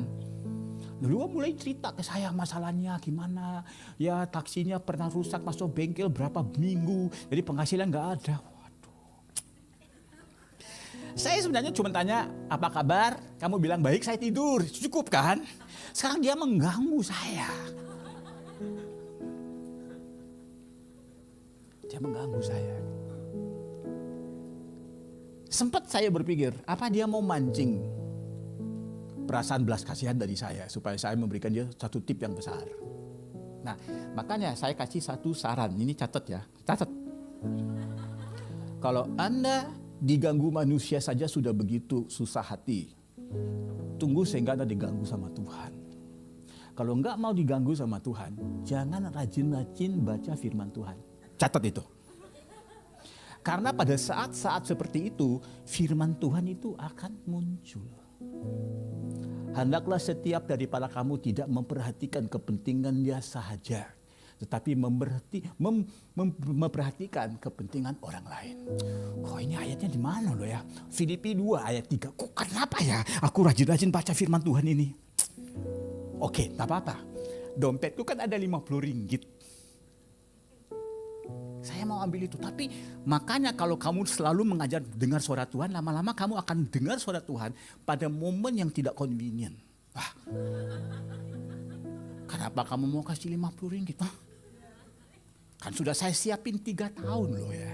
Lalu mulai cerita ke saya masalahnya gimana, ya taksinya pernah rusak, masuk bengkel berapa minggu, jadi penghasilan nggak ada. Waduh. Saya sebenarnya cuma tanya apa kabar, kamu bilang baik, saya tidur, cukup kan? Sekarang dia mengganggu saya. Dia mengganggu saya. Sempat saya berpikir, apa dia mau mancing perasaan belas kasihan dari saya supaya saya memberikan dia satu tip yang besar. Nah, makanya saya kasih satu saran. Ini catat ya, catat. Kalau Anda diganggu manusia saja sudah begitu susah hati, tunggu sehingga Anda diganggu sama Tuhan. Kalau enggak mau diganggu sama Tuhan, jangan rajin-rajin baca firman Tuhan. Catat itu. Karena pada saat-saat seperti itu, firman Tuhan itu akan muncul. Hendaklah setiap daripada kamu tidak memperhatikan kepentingan dia sahaja, tetapi memperhatikan kepentingan orang lain. Kok ini ayatnya di mana loh ya? Filipi 2 ayat 3. Kok kenapa ya aku rajin-rajin baca firman Tuhan ini? Oke, tak apa-apa. Dompetku kan ada 50 ringgit. Saya mau ambil itu. Tapi makanya kalau kamu selalu mengajar dengar suara Tuhan, lama-lama kamu akan dengar suara Tuhan pada momen yang tidak convenient. Wah, kenapa kamu mau kasih 50 ringgit? Hah? Kan sudah saya siapin 3 tahun loh ya.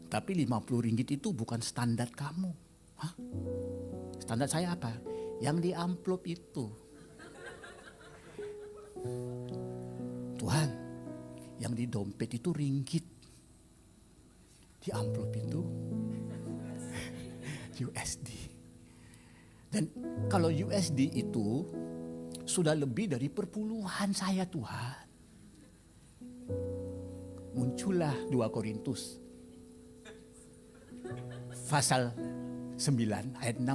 Tapi 50 ringgit itu bukan standar kamu. Hah? Standar saya apa? Yang di amplop itu. Tuhan, yang di dompet itu ringgit. Di amplop itu USD. Dan kalau USD itu sudah lebih dari perpuluhan saya Tuhan. Muncullah 2 Korintus pasal 9 ayat 6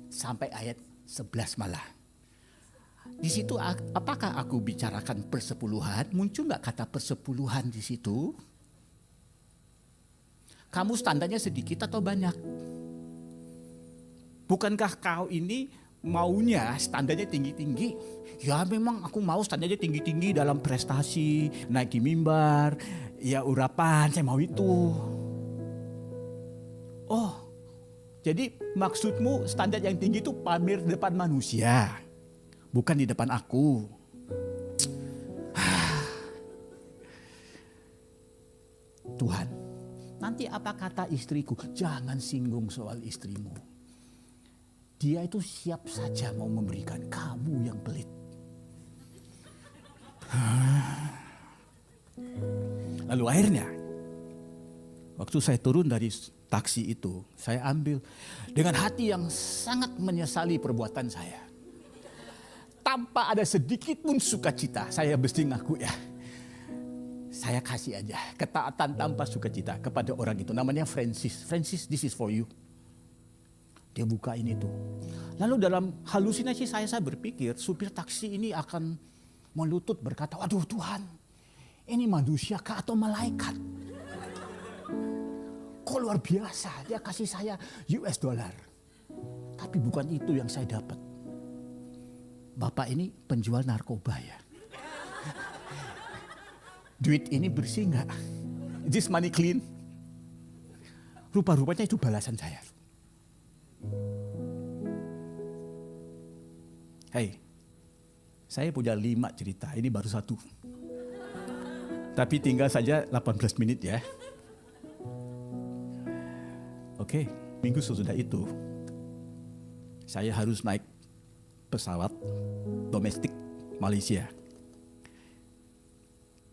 sampai ayat 11 malah. Di situ apakah aku bicarakan persepuluhan? Muncul nggak kata persepuluhan di situ? Kamu standarnya sedikit atau banyak? Bukankah kau ini maunya standarnya tinggi-tinggi? Ya memang aku mau standarnya tinggi-tinggi dalam prestasi, naik di mimbar, ya urapan, saya mau itu. Oh, jadi maksudmu standar yang tinggi itu pamer di depan manusia, bukan di depan aku. Tuhan, nanti apa kata istriku? Jangan singgung soal istrimu. Dia itu siap saja mau memberikan, kamu yang pelit. Lalu akhirnya, waktu saya turun dari taksi itu, saya ambil dengan hati yang sangat menyesali perbuatan saya. Tanpa ada sedikit pun sukacita, saya mesti ngaku ya. Saya kasih aja ketaatan tanpa sukacita kepada orang itu. Namanya Francis. Francis, this is for you. Dia buka ini tuh. Lalu dalam halusinasi saya berpikir supir taksi ini akan melutut berkata, waduh Tuhan, ini manusia kah atau malaikat? Kok luar biasa, dia kasih saya US dollar. Tapi bukan itu yang saya dapat. Bapak ini penjual narkoba ya. Duit ini bersih nggak? Is this money clean? Rupa-rupanya itu balasan saya. Hei, saya punya 5 cerita, ini baru 1. Tapi tinggal saja 18 menit ya. Oke, minggu sesudah itu, saya harus naik pesawat domestik Malaysia.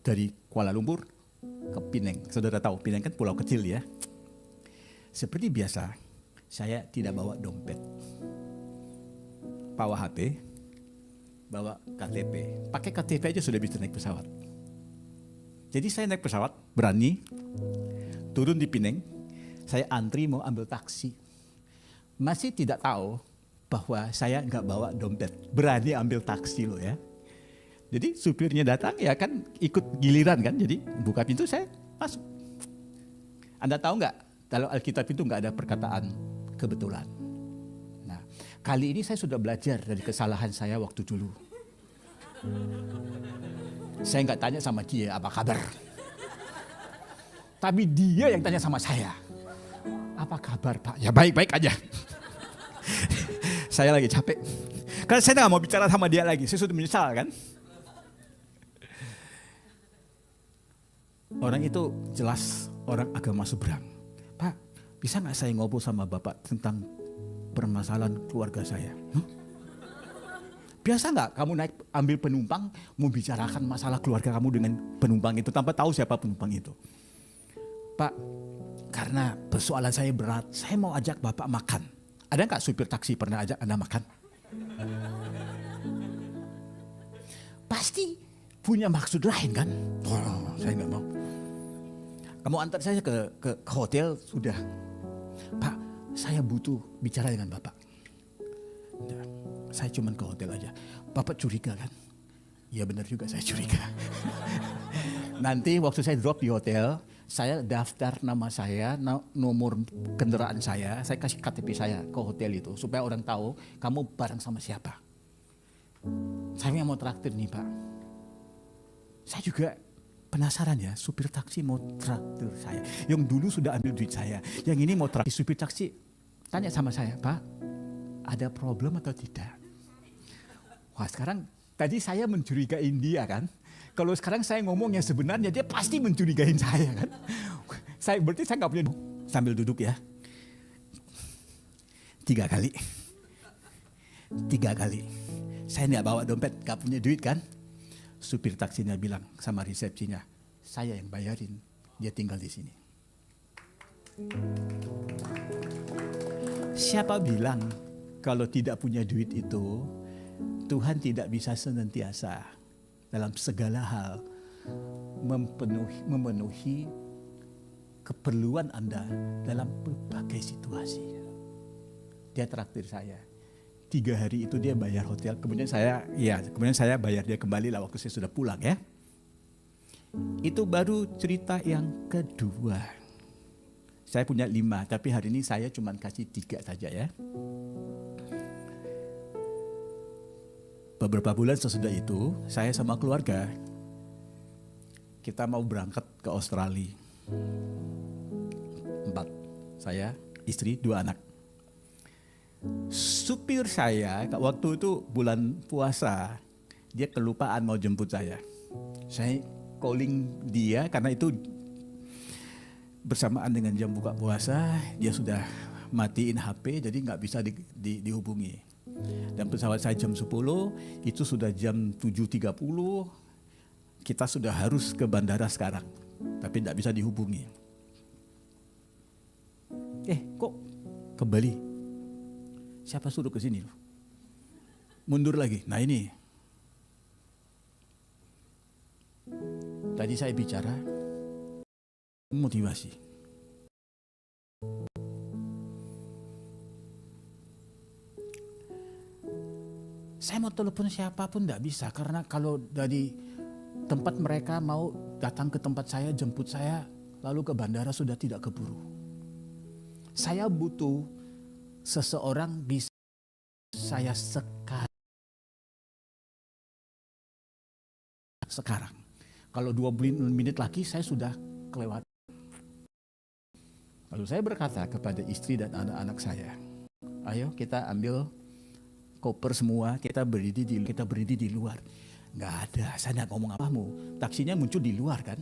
Dari Kuala Lumpur ke Penang. Saudara tahu, Penang kan pulau kecil ya. Seperti biasa, saya tidak bawa dompet. Bawa HP, bawa KTP. Pakai KTP aja sudah bisa naik pesawat. Jadi saya naik pesawat, berani, turun di Penang, saya antri mau ambil taksi. Masih tidak tahu bahwa saya nggak bawa dompet. Berani ambil taksi loh ya. Jadi supirnya datang ya kan ikut giliran kan. Jadi buka pintu saya masuk. Anda tahu nggak? Dalam Alkitab itu nggak ada perkataan kebetulan. Nah, kali ini saya sudah belajar dari kesalahan saya waktu dulu. Saya nggak tanya sama dia apa kabar. Tapi dia yang tanya sama saya. Apa kabar Pak? Ya baik-baik aja. Saya lagi capek. Karena saya nggak mau bicara sama dia lagi. Saya sudah menyesal kan. Orang itu jelas orang agama seberang. Pak, bisa nggak saya ngobrol sama Bapak tentang permasalahan keluarga saya? Biasa nggak kamu naik ambil penumpang membicarakan masalah keluarga kamu dengan penumpang itu tanpa tahu siapa penumpang itu? Pak, karena persoalan saya berat, saya mau ajak Bapak makan. Ada nggak supir taksi pernah ajak Anda makan? Pasti punya maksud lain kan? Oh, saya nggak mau. Kamu antar saya ke hotel, sudah. Pak, saya butuh bicara dengan Bapak. Nah, saya cuma ke hotel aja. Bapak curiga kan? Ya benar juga, saya curiga. Nanti waktu saya drop di hotel, saya daftar nama saya, nomor kendaraan saya kasih KTP saya ke hotel itu. Supaya orang tahu kamu bareng sama siapa. Saya yang mau traktir nih Pak. Saya juga penasaran ya, supir taksi mau traktir saya. Yang dulu sudah ambil duit saya, yang ini mau traktir. Supir taksi tanya sama saya, Pak, ada problem atau tidak? Wah sekarang, tadi saya mencurigain dia kan. Kalau sekarang saya ngomong yang sebenarnya, dia pasti mencurigain saya kan. Berarti saya nggak punya. Sambil duduk ya. 3 kali. Saya nggak bawa dompet, nggak punya duit kan. Supir taksinya bilang sama resepsinya, saya yang bayarin, dia tinggal di sini. Siapa bilang kalau tidak punya duit itu, Tuhan tidak bisa senantiasa dalam segala hal memenuhi keperluan Anda dalam berbagai situasi. Dia traktir saya. 3 hari itu dia bayar hotel, kemudian saya bayar dia kembali lah waktu saya sudah pulang ya. Itu baru cerita yang kedua. Saya punya 5, tapi hari ini saya cuma kasih 3 saja ya. Beberapa bulan sesudah itu, saya sama keluarga, kita mau berangkat ke Australia. 4, saya, istri, 2 anak. Supir saya waktu itu bulan puasa, dia kelupaan mau jemput saya. Saya calling dia karena itu bersamaan dengan jam buka puasa, dia sudah matiin HP jadi nggak bisa dihubungi. Dan pesawat saya jam 10, itu sudah jam 7.30, kita sudah harus ke bandara sekarang, tapi nggak bisa dihubungi. Kok kembali? Siapa suruh ke sini? Mundur lagi. Nah ini. Tadi saya bicara motivasi. Saya mau telepon siapapun tidak bisa karena kalau dari tempat mereka mau datang ke tempat saya, jemput saya, lalu ke bandara sudah tidak keburu. Saya butuh seseorang bisa saya sekarang. Kalau 20 menit lagi saya sudah kelewat. Lalu saya berkata kepada istri dan anak-anak saya, ayo kita ambil koper semua, kita berdiri di luar. Nggak ada, saya nggak ngomong apamu. Taksinya muncul di luar kan.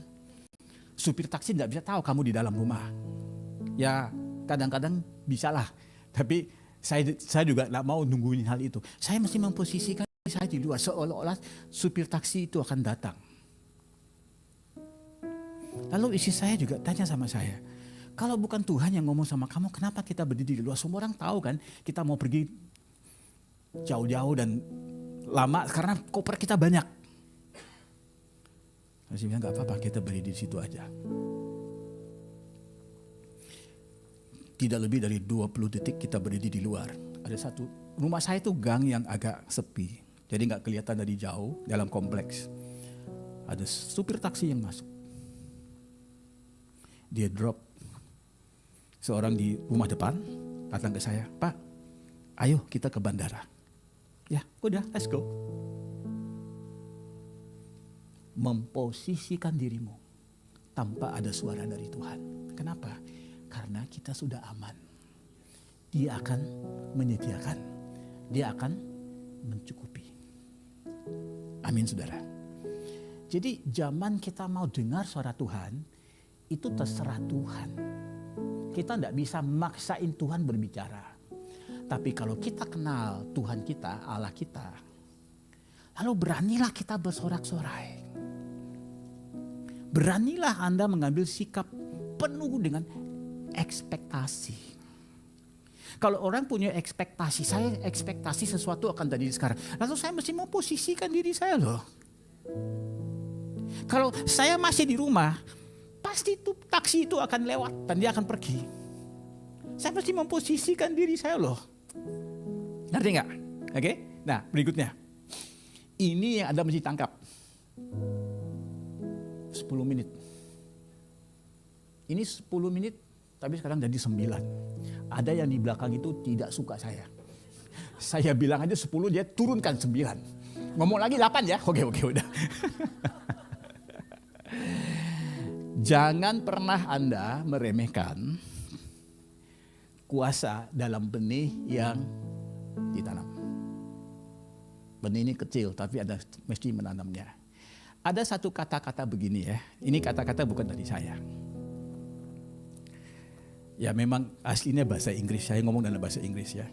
Supir taksi nggak bisa tahu kamu di dalam rumah. Ya kadang-kadang bisalah. Tapi saya juga tidak mau nungguin hal itu. Saya mesti memposisikan saya di luar seolah-olah supir taksi itu akan datang. Lalu istri saya juga tanya sama saya, kalau bukan Tuhan yang ngomong sama kamu, kenapa kita berdiri di luar? Semua orang tahu kan kita mau pergi jauh-jauh dan lama karena koper kita banyak. Saya bilang nggak apa-apa, kita berdiri di situ aja. Tidak lebih dari 20 detik kita berdiri di luar. Ada satu, rumah saya itu gang yang agak sepi. Jadi gak kelihatan dari jauh dalam kompleks. Ada supir taksi yang masuk. Dia drop seorang di rumah depan, datang ke saya, Pak, ayo kita ke bandara. Ya udah, let's go. Memposisikan dirimu tanpa ada suara dari Tuhan. Kenapa? Karena kita sudah aman. Dia akan menyediakan. Dia akan mencukupi. Amin saudara. Jadi zaman kita mau dengar suara Tuhan, itu terserah Tuhan. Kita tidak bisa maksain Tuhan berbicara. Tapi kalau kita kenal Tuhan kita, Allah kita, lalu beranilah kita bersorak-sorai. Beranilah Anda mengambil sikap penuh dengan ekspektasi. Kalau orang punya ekspektasi, saya ekspektasi sesuatu akan terjadi sekarang. Lalu saya mesti memposisikan diri saya loh. Kalau saya masih di rumah, pasti itu taksi itu akan lewat dan dia akan pergi. Saya mesti memposisikan diri saya loh. Ngerti nggak? Oke? Nah, berikutnya. Ini yang Anda mesti tangkap. 10 menit. Ini 10 menit, tapi sekarang jadi 9. Ada yang di belakang itu tidak suka saya. Saya bilang aja 10, dia turunkan 9. Ngomong lagi 8 ya? Oke, udah. Jangan pernah Anda meremehkan kuasa dalam benih yang ditanam. Benih ini kecil, tapi Anda mesti menanamnya. Ada satu kata-kata begini ya. Ini kata-kata bukan dari saya. Ya memang aslinya bahasa Inggris, saya ngomong dalam bahasa Inggris ya.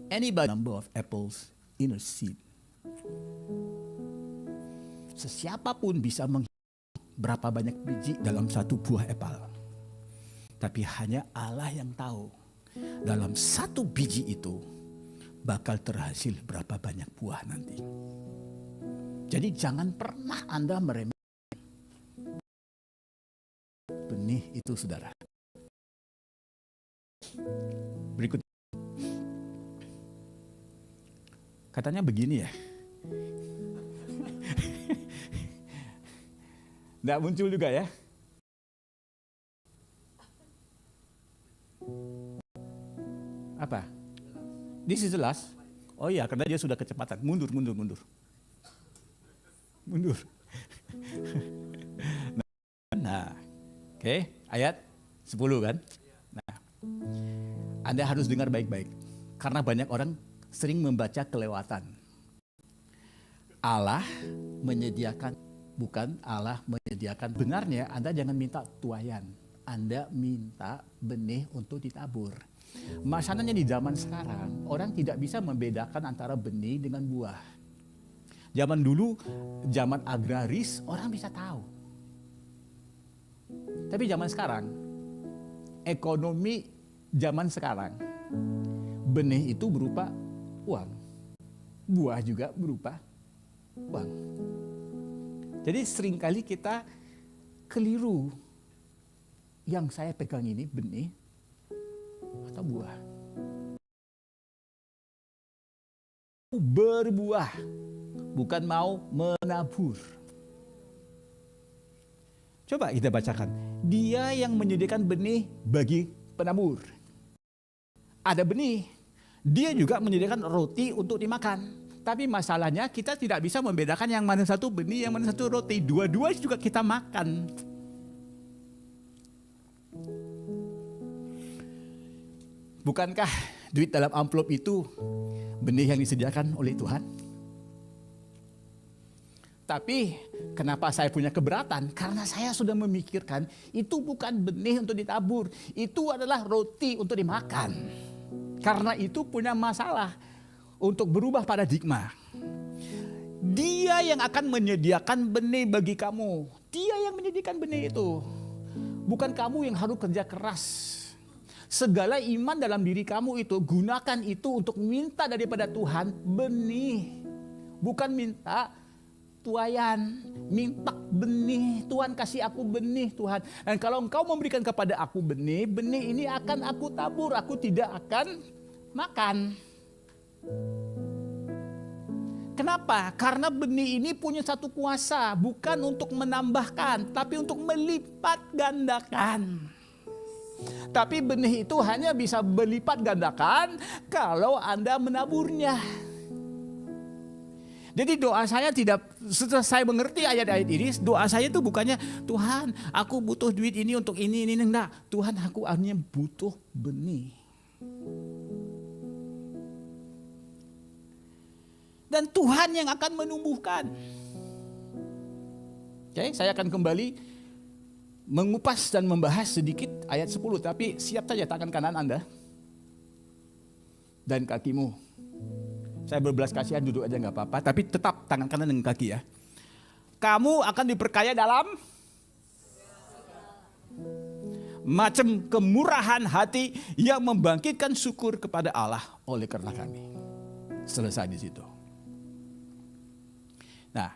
Anybody number of apples in a seed. Sesiapapun bisa menghitung berapa banyak biji dalam satu buah apel. Tapi hanya Allah yang tahu dalam satu biji itu bakal terhasil berapa banyak buah nanti. Jadi jangan pernah Anda meremehkan benih itu, saudara. Berikut. Katanya begini ya. Nggak muncul juga ya. Apa? This is the last. Oh iya, karena dia sudah kecepatan. Mundur. Nah, oke, ayat 10 kan? Nah, Anda harus dengar baik-baik. Karena banyak orang sering membaca kelewatan. Allah menyediakan, bukan Allah menyediakan. Benarnya Anda jangan minta tuayan. Anda minta benih untuk ditabur. Masalahnya di zaman sekarang, orang tidak bisa membedakan antara benih dengan buah. Zaman dulu, zaman agraris, orang bisa tahu. Tapi zaman sekarang, ekonomi zaman sekarang, benih itu berupa uang. Buah juga berupa uang. Jadi seringkali kita keliru. Yang saya pegang ini benih atau buah. Berbuah, bukan mau menabur. Coba kita bacakan. Dia yang menyediakan benih bagi penabur. Ada benih, dia juga menyediakan roti untuk dimakan. Tapi masalahnya kita tidak bisa membedakan yang mana satu benih, yang mana satu roti. Dua-dua juga kita makan. Bukankah duit dalam amplop itu benih yang disediakan oleh Tuhan? Tapi kenapa saya punya keberatan? Karena saya sudah memikirkan itu bukan benih untuk ditabur. Itu adalah roti untuk dimakan. Karena itu punya masalah untuk berubah paradigma. Dia yang akan menyediakan benih bagi kamu. Dia yang menyediakan benih itu. Bukan kamu yang harus kerja keras. Segala iman dalam diri kamu itu, gunakan itu untuk minta daripada Tuhan benih. Bukan minta tuayan, minta benih. Tuhan kasih aku benih Tuhan. Dan kalau engkau memberikan kepada aku benih, benih ini akan aku tabur. Aku tidak akan makan. Kenapa? Karena benih ini punya satu kuasa. Bukan untuk menambahkan, tapi untuk melipat gandakan. Tapi benih itu hanya bisa berlipat gandakan kalau Anda menaburnya. Jadi doa saya tidak, setelah saya mengerti ayat-ayat ini, doa saya itu bukannya Tuhan aku butuh duit ini untuk ini, enggak. Tuhan aku hanya butuh benih. Dan Tuhan yang akan menumbuhkan. Oke, saya akan kembali mengupas dan membahas sedikit ayat 10. Tapi siap saja tangan kanan Anda. Dan kakimu. Saya berbelas kasihan duduk aja gak apa-apa. Tapi tetap tangan kanan dengan kaki ya. Kamu akan diperkaya dalam macam kemurahan hati yang membangkitkan syukur kepada Allah oleh karena kami. Selesai di situ. Nah,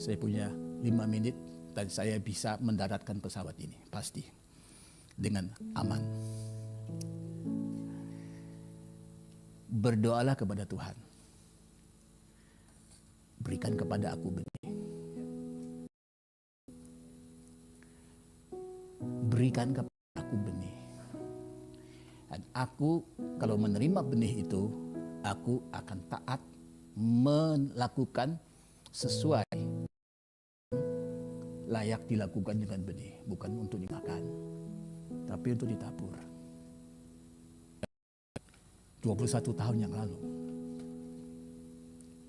saya punya 5 menit dan saya bisa mendaratkan pesawat ini, pasti. Dengan aman. Berdoalah kepada Tuhan. Berikan kepada aku benih. Berikan kepada aku benih. Dan aku kalau menerima benih itu, aku akan taat melakukan sesuai layak dilakukan dengan benih. Bukan untuk dimakan, tapi untuk ditabur. 21 tahun yang lalu,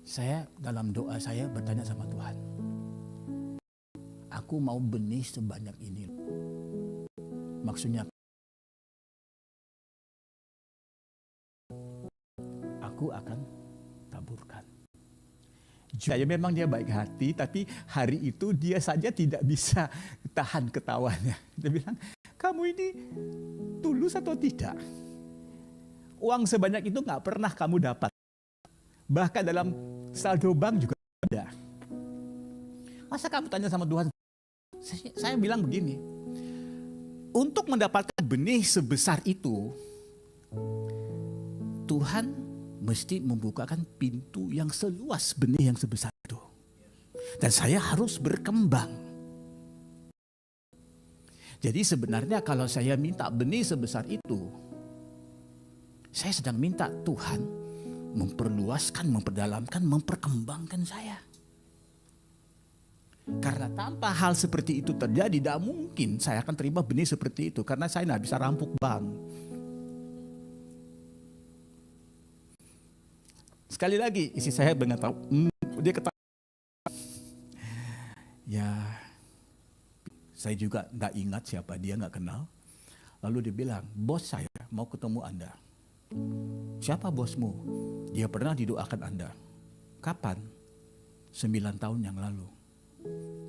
saya dalam doa saya bertanya sama Tuhan, aku mau benih sebanyak ini. Maksudnya, aku akan taburkan. Saya memang dia baik hati, tapi hari itu dia saja tidak bisa tahan ketawanya. Dia bilang, kamu ini tulus atau tidak? Uang sebanyak itu nggak pernah kamu dapat. Bahkan dalam saldo bank juga ada. Masa kamu tanya sama Tuhan? Saya bilang begini, untuk mendapatkan benih sebesar itu, Tuhan mesti membukakan pintu yang seluas benih yang sebesar itu. Dan saya harus berkembang. Jadi sebenarnya kalau saya minta benih sebesar itu, saya sedang minta Tuhan memperluaskan, memperdalamkan, memperkembangkan saya. Karena tanpa hal seperti itu terjadi, tidak mungkin saya akan terima benih seperti itu. Karena saya tidak bisa rampok bank. Sekali lagi, isi saya tahu, dia ketawa. Ya, saya juga nggak ingat siapa dia, nggak kenal. Lalu dia bilang, bos saya mau ketemu Anda. Siapa bosmu? Dia pernah didoakan Anda. Kapan? 9 tahun yang lalu.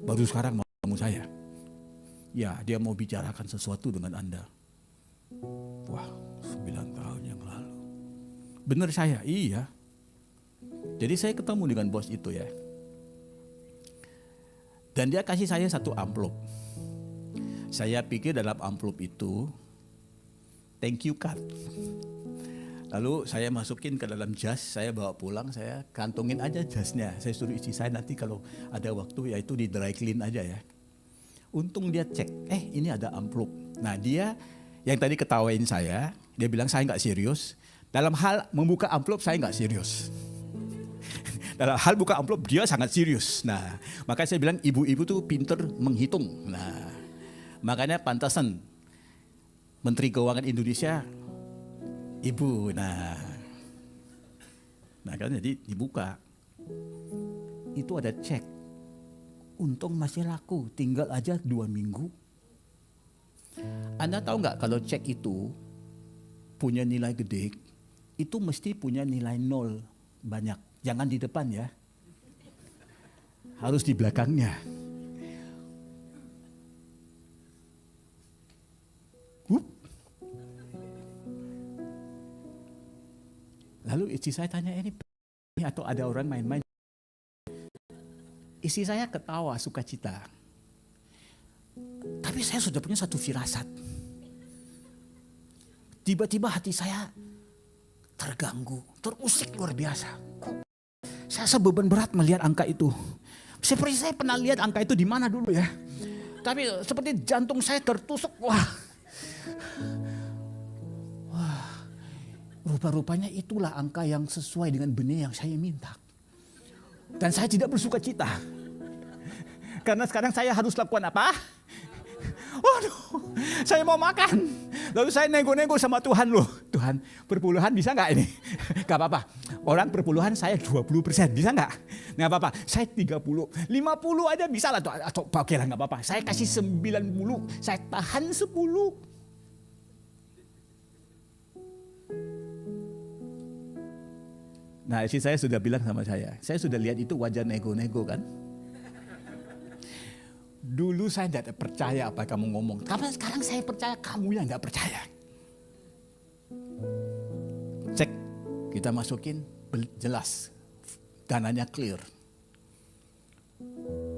Baru sekarang mau ketemu saya. Ya, dia mau bicarakan sesuatu dengan Anda. Wah, 9 tahun yang lalu. Benar saya? Iya. Jadi saya ketemu dengan bos itu ya. Dan dia kasih saya satu amplop. Saya pikir dalam amplop itu thank you card. Lalu saya masukin ke dalam jas, saya bawa pulang, saya kantongin aja jasnya. Saya suruh istri saya nanti kalau ada waktu yaitu di dry clean aja ya. Untung dia cek, ini ada amplop. Nah dia yang tadi ketawain saya, dia bilang saya nggak serius. Dalam hal membuka amplop saya nggak serius. Dalam hal buka amplop dia sangat serius. Nah makanya saya bilang ibu-ibu tuh pinter menghitung. Nah makanya pantasan Menteri Keuangan Indonesia ibu, nah kan jadi dibuka. Itu ada cek. Untung masih laku, tinggal aja 2 minggu. Anda tahu nggak kalau cek itu punya nilai gede, itu mesti punya nilai 0 banyak. Jangan di depan ya, harus di belakangnya. Lalu istri saya tanya, ini atau ada orang main-main? Istri saya ketawa, sukacita. Tapi saya sudah punya satu firasat. Tiba-tiba hati saya terganggu, terusik luar biasa. Kok saya sebeban berat melihat angka itu. Seperti saya pernah lihat angka itu di mana dulu ya. Tapi seperti jantung saya tertusuk. Rupa-rupanya itulah angka yang sesuai dengan benih yang saya minta. Dan saya tidak bersuka cita. Karena sekarang saya harus lakukan apa? Waduh, saya mau makan. Lalu saya nego-nego sama Tuhan loh. Tuhan, perpuluhan bisa nggak ini? Gak apa-apa. Orang perpuluhan saya 20%, bisa nggak? Nggak apa-apa. Saya 30, 50 aja bisa lah. Atau oke lah nggak apa-apa. Saya kasih 90, saya tahan 10. Nah, istri saya sudah bilang sama saya sudah lihat itu wajah nego-nego kan. 20 Dulu saya tidak percaya apa kamu ngomong. Karena sekarang saya percaya kamu yang tidak percaya. Cek, kita masukin jelas. Dananya clear.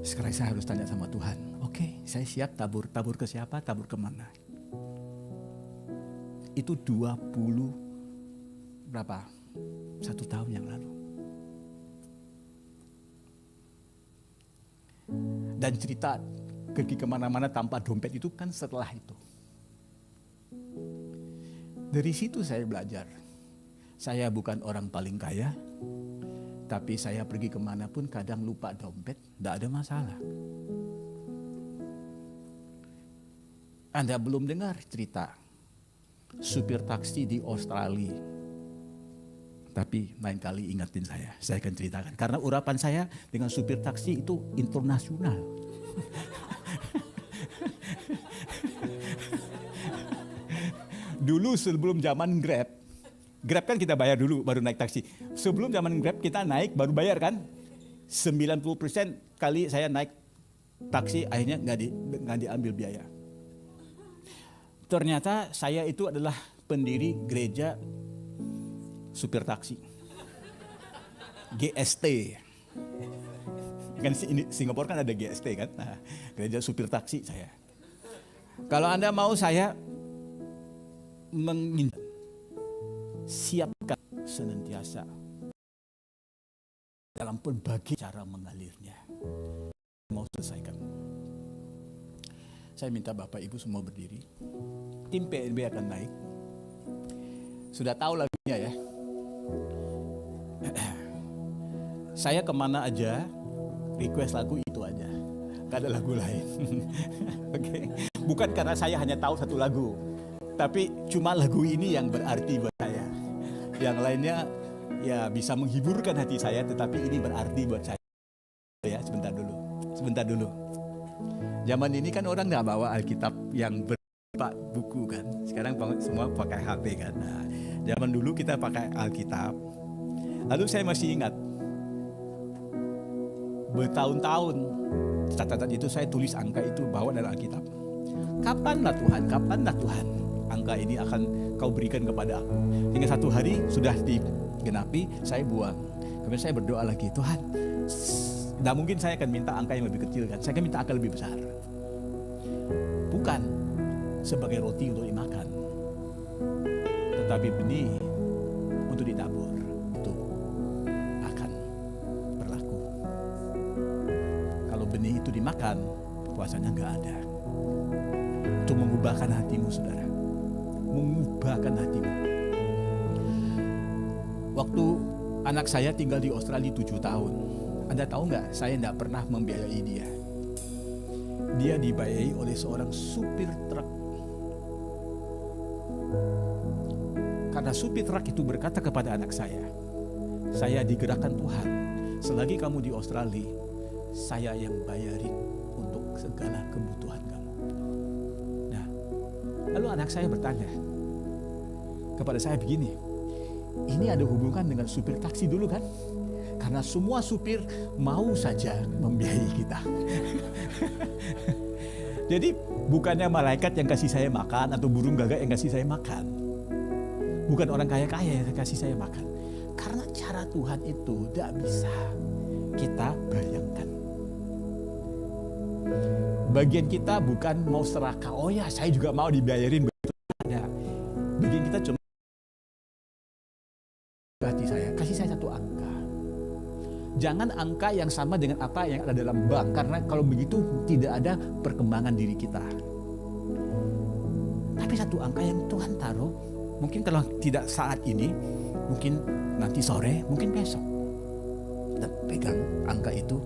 Sekarang saya harus tanya sama Tuhan. Oke, saya siap tabur. Tabur ke siapa? Tabur kemana? Itu 20 berapa? 1 tahun yang lalu. Dan cerita pergi kemana-mana tanpa dompet itu kan setelah itu. Dari situ saya belajar. Saya bukan orang paling kaya, tapi saya pergi kemanapun kadang lupa dompet, tidak ada masalah. Anda belum dengar cerita supir taksi di Australia. Tapi lain kali ingatin saya akan ceritakan. Karena urapan saya dengan supir taksi itu internasional. Dulu sebelum zaman Grab kan kita bayar dulu baru naik taksi. Sebelum zaman Grab kita naik baru bayar kan. 90% kali saya naik taksi akhirnya nggak diambil biaya. Ternyata saya itu adalah pendiri gereja supir taksi. GST. Kan Singapura kan ada GST kan. Nah, gereja supir taksi saya. Kalau Anda mau saya siapkan senantiasa dalam berbagai cara mengalirnya. Mau selesaikan. Saya minta Bapak Ibu semua berdiri. Tim PNB akan naik. Sudah tahu lagunya ya. Saya kemana aja request lagu itu aja, gak ada lagu lain. Oke. Bukan karena saya hanya tahu satu lagu, tapi cuma lagu ini yang berarti buat saya. Yang lainnya ya bisa menghiburkan hati saya, tetapi ini berarti buat saya. Ya sebentar dulu. Zaman ini kan orang nggak bawa Alkitab yang berpak buku kan. Sekarang semua pakai HP kan. Nah, zaman dulu kita pakai Alkitab. Lalu saya masih ingat bertahun-tahun catatan itu saya tulis angka itu bawa dalam Alkitab. Kapanlah Tuhan angka ini akan kau berikan kepada aku. Hingga satu hari sudah digenapi, saya buang. Kemudian saya berdoa lagi, Tuhan, tidak mungkin saya akan minta angka yang lebih kecil kan. Saya akan minta angka lebih besar. Bukan sebagai roti untuk dimakan, tetapi benih untuk ditabur. Benih itu dimakan, puasanya nggak ada. Itu mengubahkan hatimu, saudara. Mengubahkan hatimu. Waktu anak saya tinggal di Australia 7 tahun, Anda tahu nggak? Saya nggak pernah membiayai dia. Dia dibiayai oleh seorang supir truk. Karena supir truk itu berkata kepada anak saya digerakkan Tuhan. Selagi kamu di Australia, saya yang bayarin untuk segala kebutuhan kamu. Nah, lalu anak saya bertanya kepada saya begini, ini ada hubungan dengan supir taksi dulu kan? Karena semua supir mau saja membiayai kita. Jadi bukannya malaikat yang kasih saya makan atau burung gagak yang kasih saya makan. Bukan orang kaya-kaya yang kasih saya makan. Karena cara Tuhan itu tidak bisa kita bayangkan. Bagian kita bukan mau serakah, oh ya saya juga mau dibayarin begitu ada. Bagian kita cuma hati saya, kasih saya satu angka. Jangan angka yang sama dengan apa yang ada dalam bank, karena kalau begitu tidak ada perkembangan diri kita. Tapi satu angka yang Tuhan taruh, mungkin kalau tidak saat ini, mungkin nanti sore, mungkin besok. Dan pegang angka itu,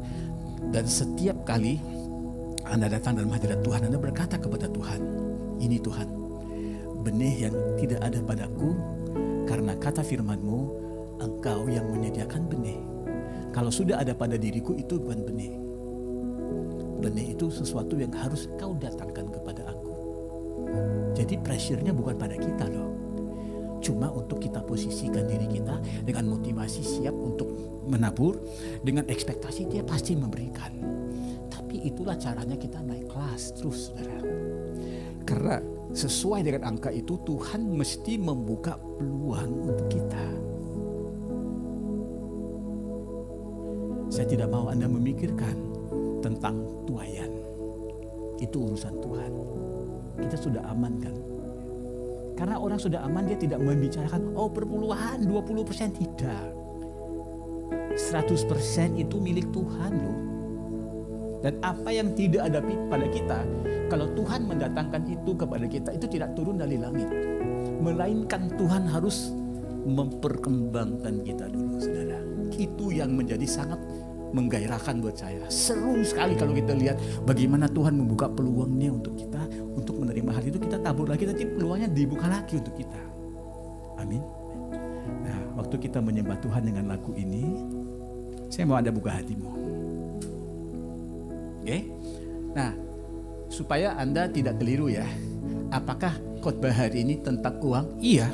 dan setiap kali Anda datang dalam hadirat Tuhan, Anda berkata kepada Tuhan, ini Tuhan, benih yang tidak ada padaku, karena kata firman-Mu, Engkau yang menyediakan benih. Kalau sudah ada pada diriku, itu bukan benih. Benih itu sesuatu yang harus Kau datangkan kepada aku. Jadi pressure-nya bukan pada kita loh. Cuma untuk kita posisikan diri kita dengan motivasi siap untuk menabur, dengan ekspektasi Dia pasti memberikan. Tapi Tapi itulah caranya kita naik kelas terus, saudara. Karena sesuai dengan angka itu Tuhan mesti membuka peluang untuk kita. Saya tidak mau Anda memikirkan tentang tuayan. Itu urusan Tuhan. Kita sudah aman kan? Karena orang sudah aman, dia tidak membicarakan, oh perpuluhan 20%, tidak. 100% itu milik Tuhan loh. Dan apa yang tidak ada pada kita, kalau Tuhan mendatangkan itu kepada kita, itu tidak turun dari langit. Melainkan Tuhan harus memperkembangkan kita dulu, saudara. Itu yang menjadi sangat menggairahkan buat saya. Seru sekali kalau kita lihat bagaimana Tuhan membuka peluangnya untuk kita, untuk menerima hal itu. Kita tabur lagi, nanti peluangnya dibuka lagi untuk kita. Amin. Nah, waktu kita menyembah Tuhan dengan lagu ini, saya mau Anda buka hatimu. Oke? Nah, supaya Anda tidak keliru ya. Apakah khotbah hari ini tentang uang? Iya.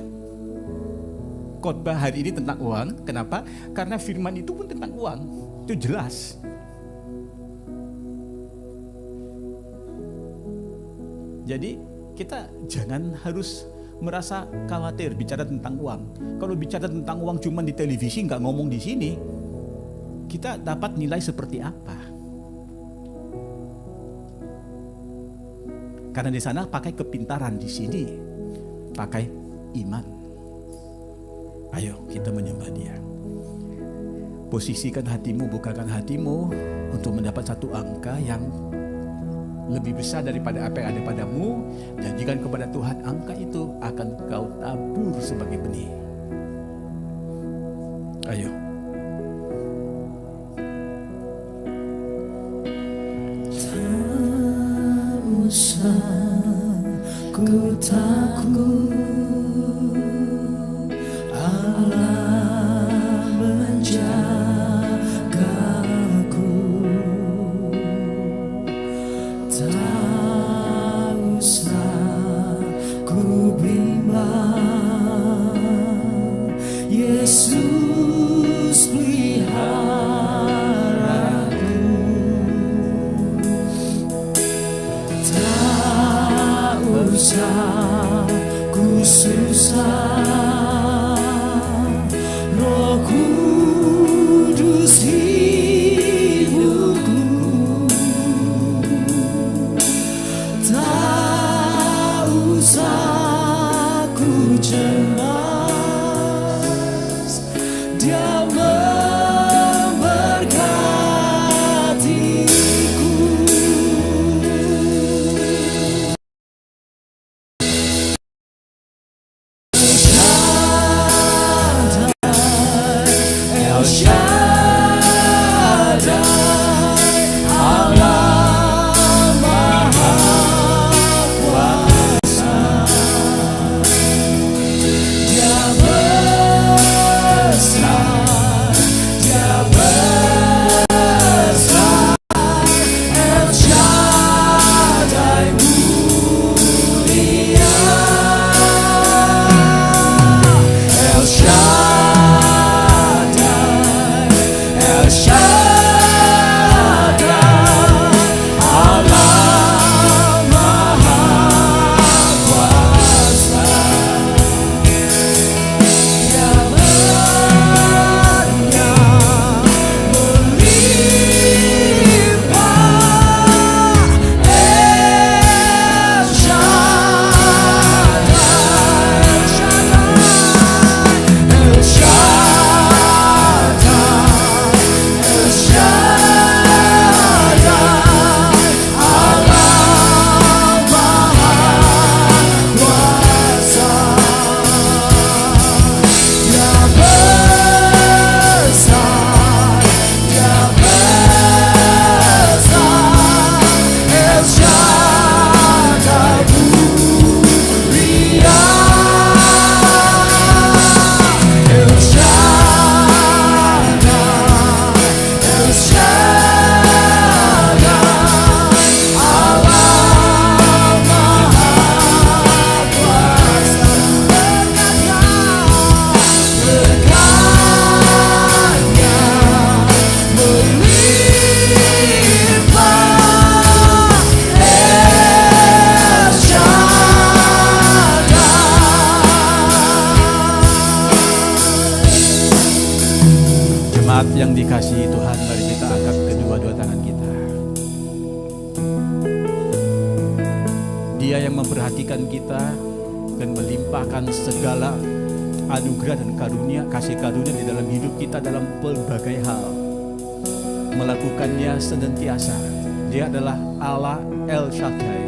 Khotbah hari ini tentang uang. Kenapa? Karena firman itu pun tentang uang. Itu jelas. Jadi kita jangan harus merasa khawatir bicara tentang uang. Kalau bicara tentang uang cuma di televisi, nggak ngomong di sini, kita dapat nilai seperti apa? Karena di sana pakai kepintaran, di sini pakai iman. Ayo kita menyembah Dia. Posisikan hatimu, bukakan hatimu untuk mendapat satu angka yang lebih besar daripada apa yang ada padamu. Janjikan kepada Tuhan, angka itu akan kau tabur sebagai benih. Ayo. Tak usah ku takut, Allah menjagaku. Tak usah ku bimbang, Yesus peliharaku. Tak usah ku susah, Roh Kudus hidupku. Tak usah ku cemas, Dia memberkatiku. El Shaddai, Allah Maha Kuasa. dikasihi Tuhan, mari kita angkat kedua-dua tangan kita. Dia yang memperhatikan kita dan melimpahkan segala anugerah dan karunia, kasih karunia di dalam hidup kita dalam berbagai hal. Melakukannya senantiasa. Dia adalah Allah El Shaddai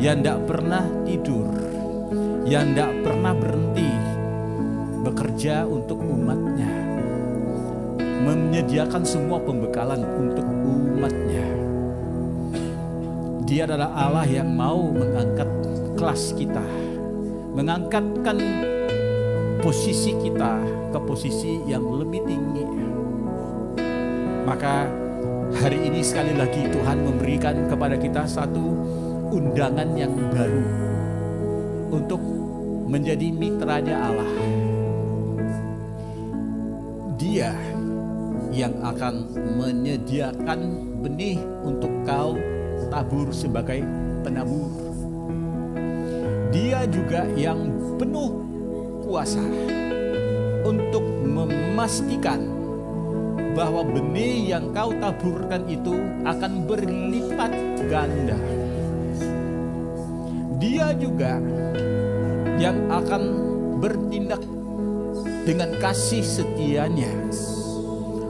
yang tidak pernah tidur, yang tidak pernah berhenti bekerja untuk umatnya, menyediakan semua pembekalan untuk umatnya. Dia adalah Allah yang mau mengangkat kelas kita, mengangkatkan posisi kita ke posisi yang lebih tinggi. Maka hari ini sekali lagi Tuhan memberikan kepada kita satu undangan yang baru untuk menjadi mitranya Allah. Dia yang akan menyediakan benih untuk kau tabur sebagai penabur. Dia juga yang penuh kuasa untuk memastikan bahwa benih yang kau taburkan itu akan berlipat ganda. Dia juga yang akan bertindak dengan kasih setianya,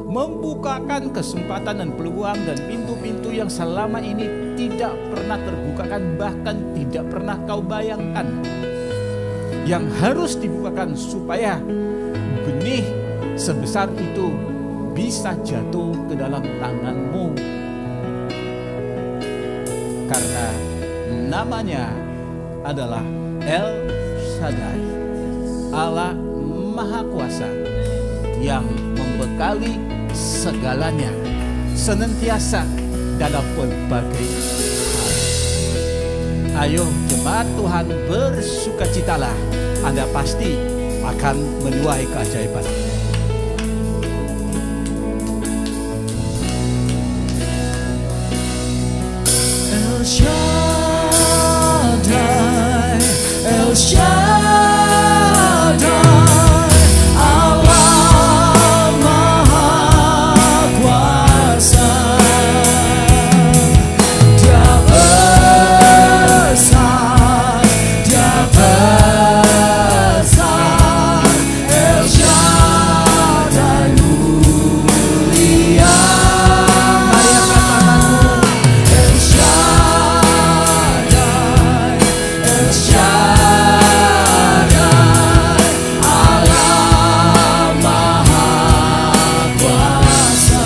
membukakan kesempatan dan peluang dan pintu-pintu yang selama ini tidak pernah terbukakan, bahkan tidak pernah kau bayangkan, yang harus dibukakan supaya benih sebesar itu bisa jatuh ke dalam tanganmu. Karena namanya adalah El Shaddai, Allah Maha Kuasa yang membekali segalanya senantiasa dalam berbagai hal. Ayo jemaat Tuhan, bersukacitalah, Anda pasti akan menuai keajaiban. El Shaddai, El Shaddai, Allah Maha Kuasa. Dia besar, Dia besar, El Shaddai mulia. Mari angkat tanganmu. El Shaddai, El Shaddai, Allah Maha Kuasa.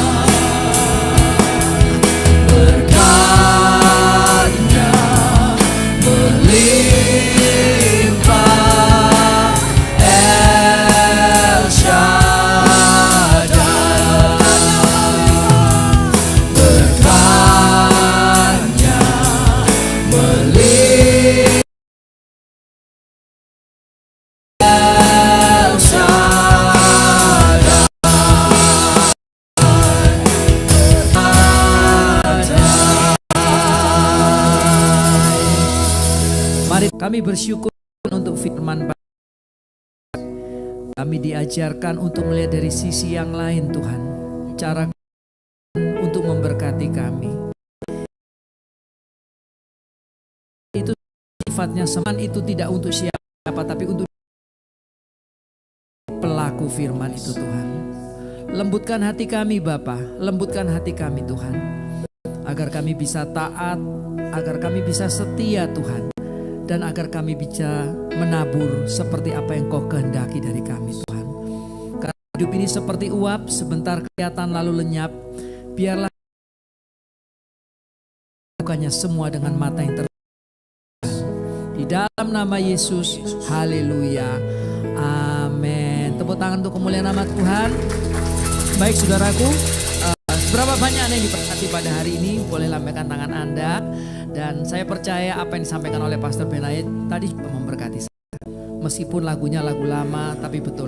Berkat-Nya berlimpah. El Shaddai, berkat-Nya berlimpah. El Shaddai, Mari kami bersyukur untuk firman Bapa. Kami diajarkan untuk melihat dari sisi yang lain, Tuhan. Cara untuk memberkati kami. Itu sifatnya seman, itu tidak untuk siapa, tapi untuk pelaku firman itu, Tuhan. Lembutkan hati kami, Bapa. Lembutkan hati kami, Tuhan. Agar kami bisa taat, agar kami bisa setia, Tuhan. Dan agar kami bisa menabur seperti apa yang Kau kehendaki dari kami, Tuhan. Karena hidup ini seperti uap, sebentar kelihatan lalu lenyap. Biarlah bukannya semua dengan mata yang terbuka. Di dalam nama Yesus, haleluya, amin. Tepuk tangan untuk kemuliaan nama Tuhan. Baik saudaraku, seberapa banyak Anda yang diberkati pada hari ini? Boleh lambaikan tangan Anda. Dan saya percaya apa yang disampaikan oleh Pastor Benayet tadi memberkati saya. Meskipun lagunya lagu lama, tapi betul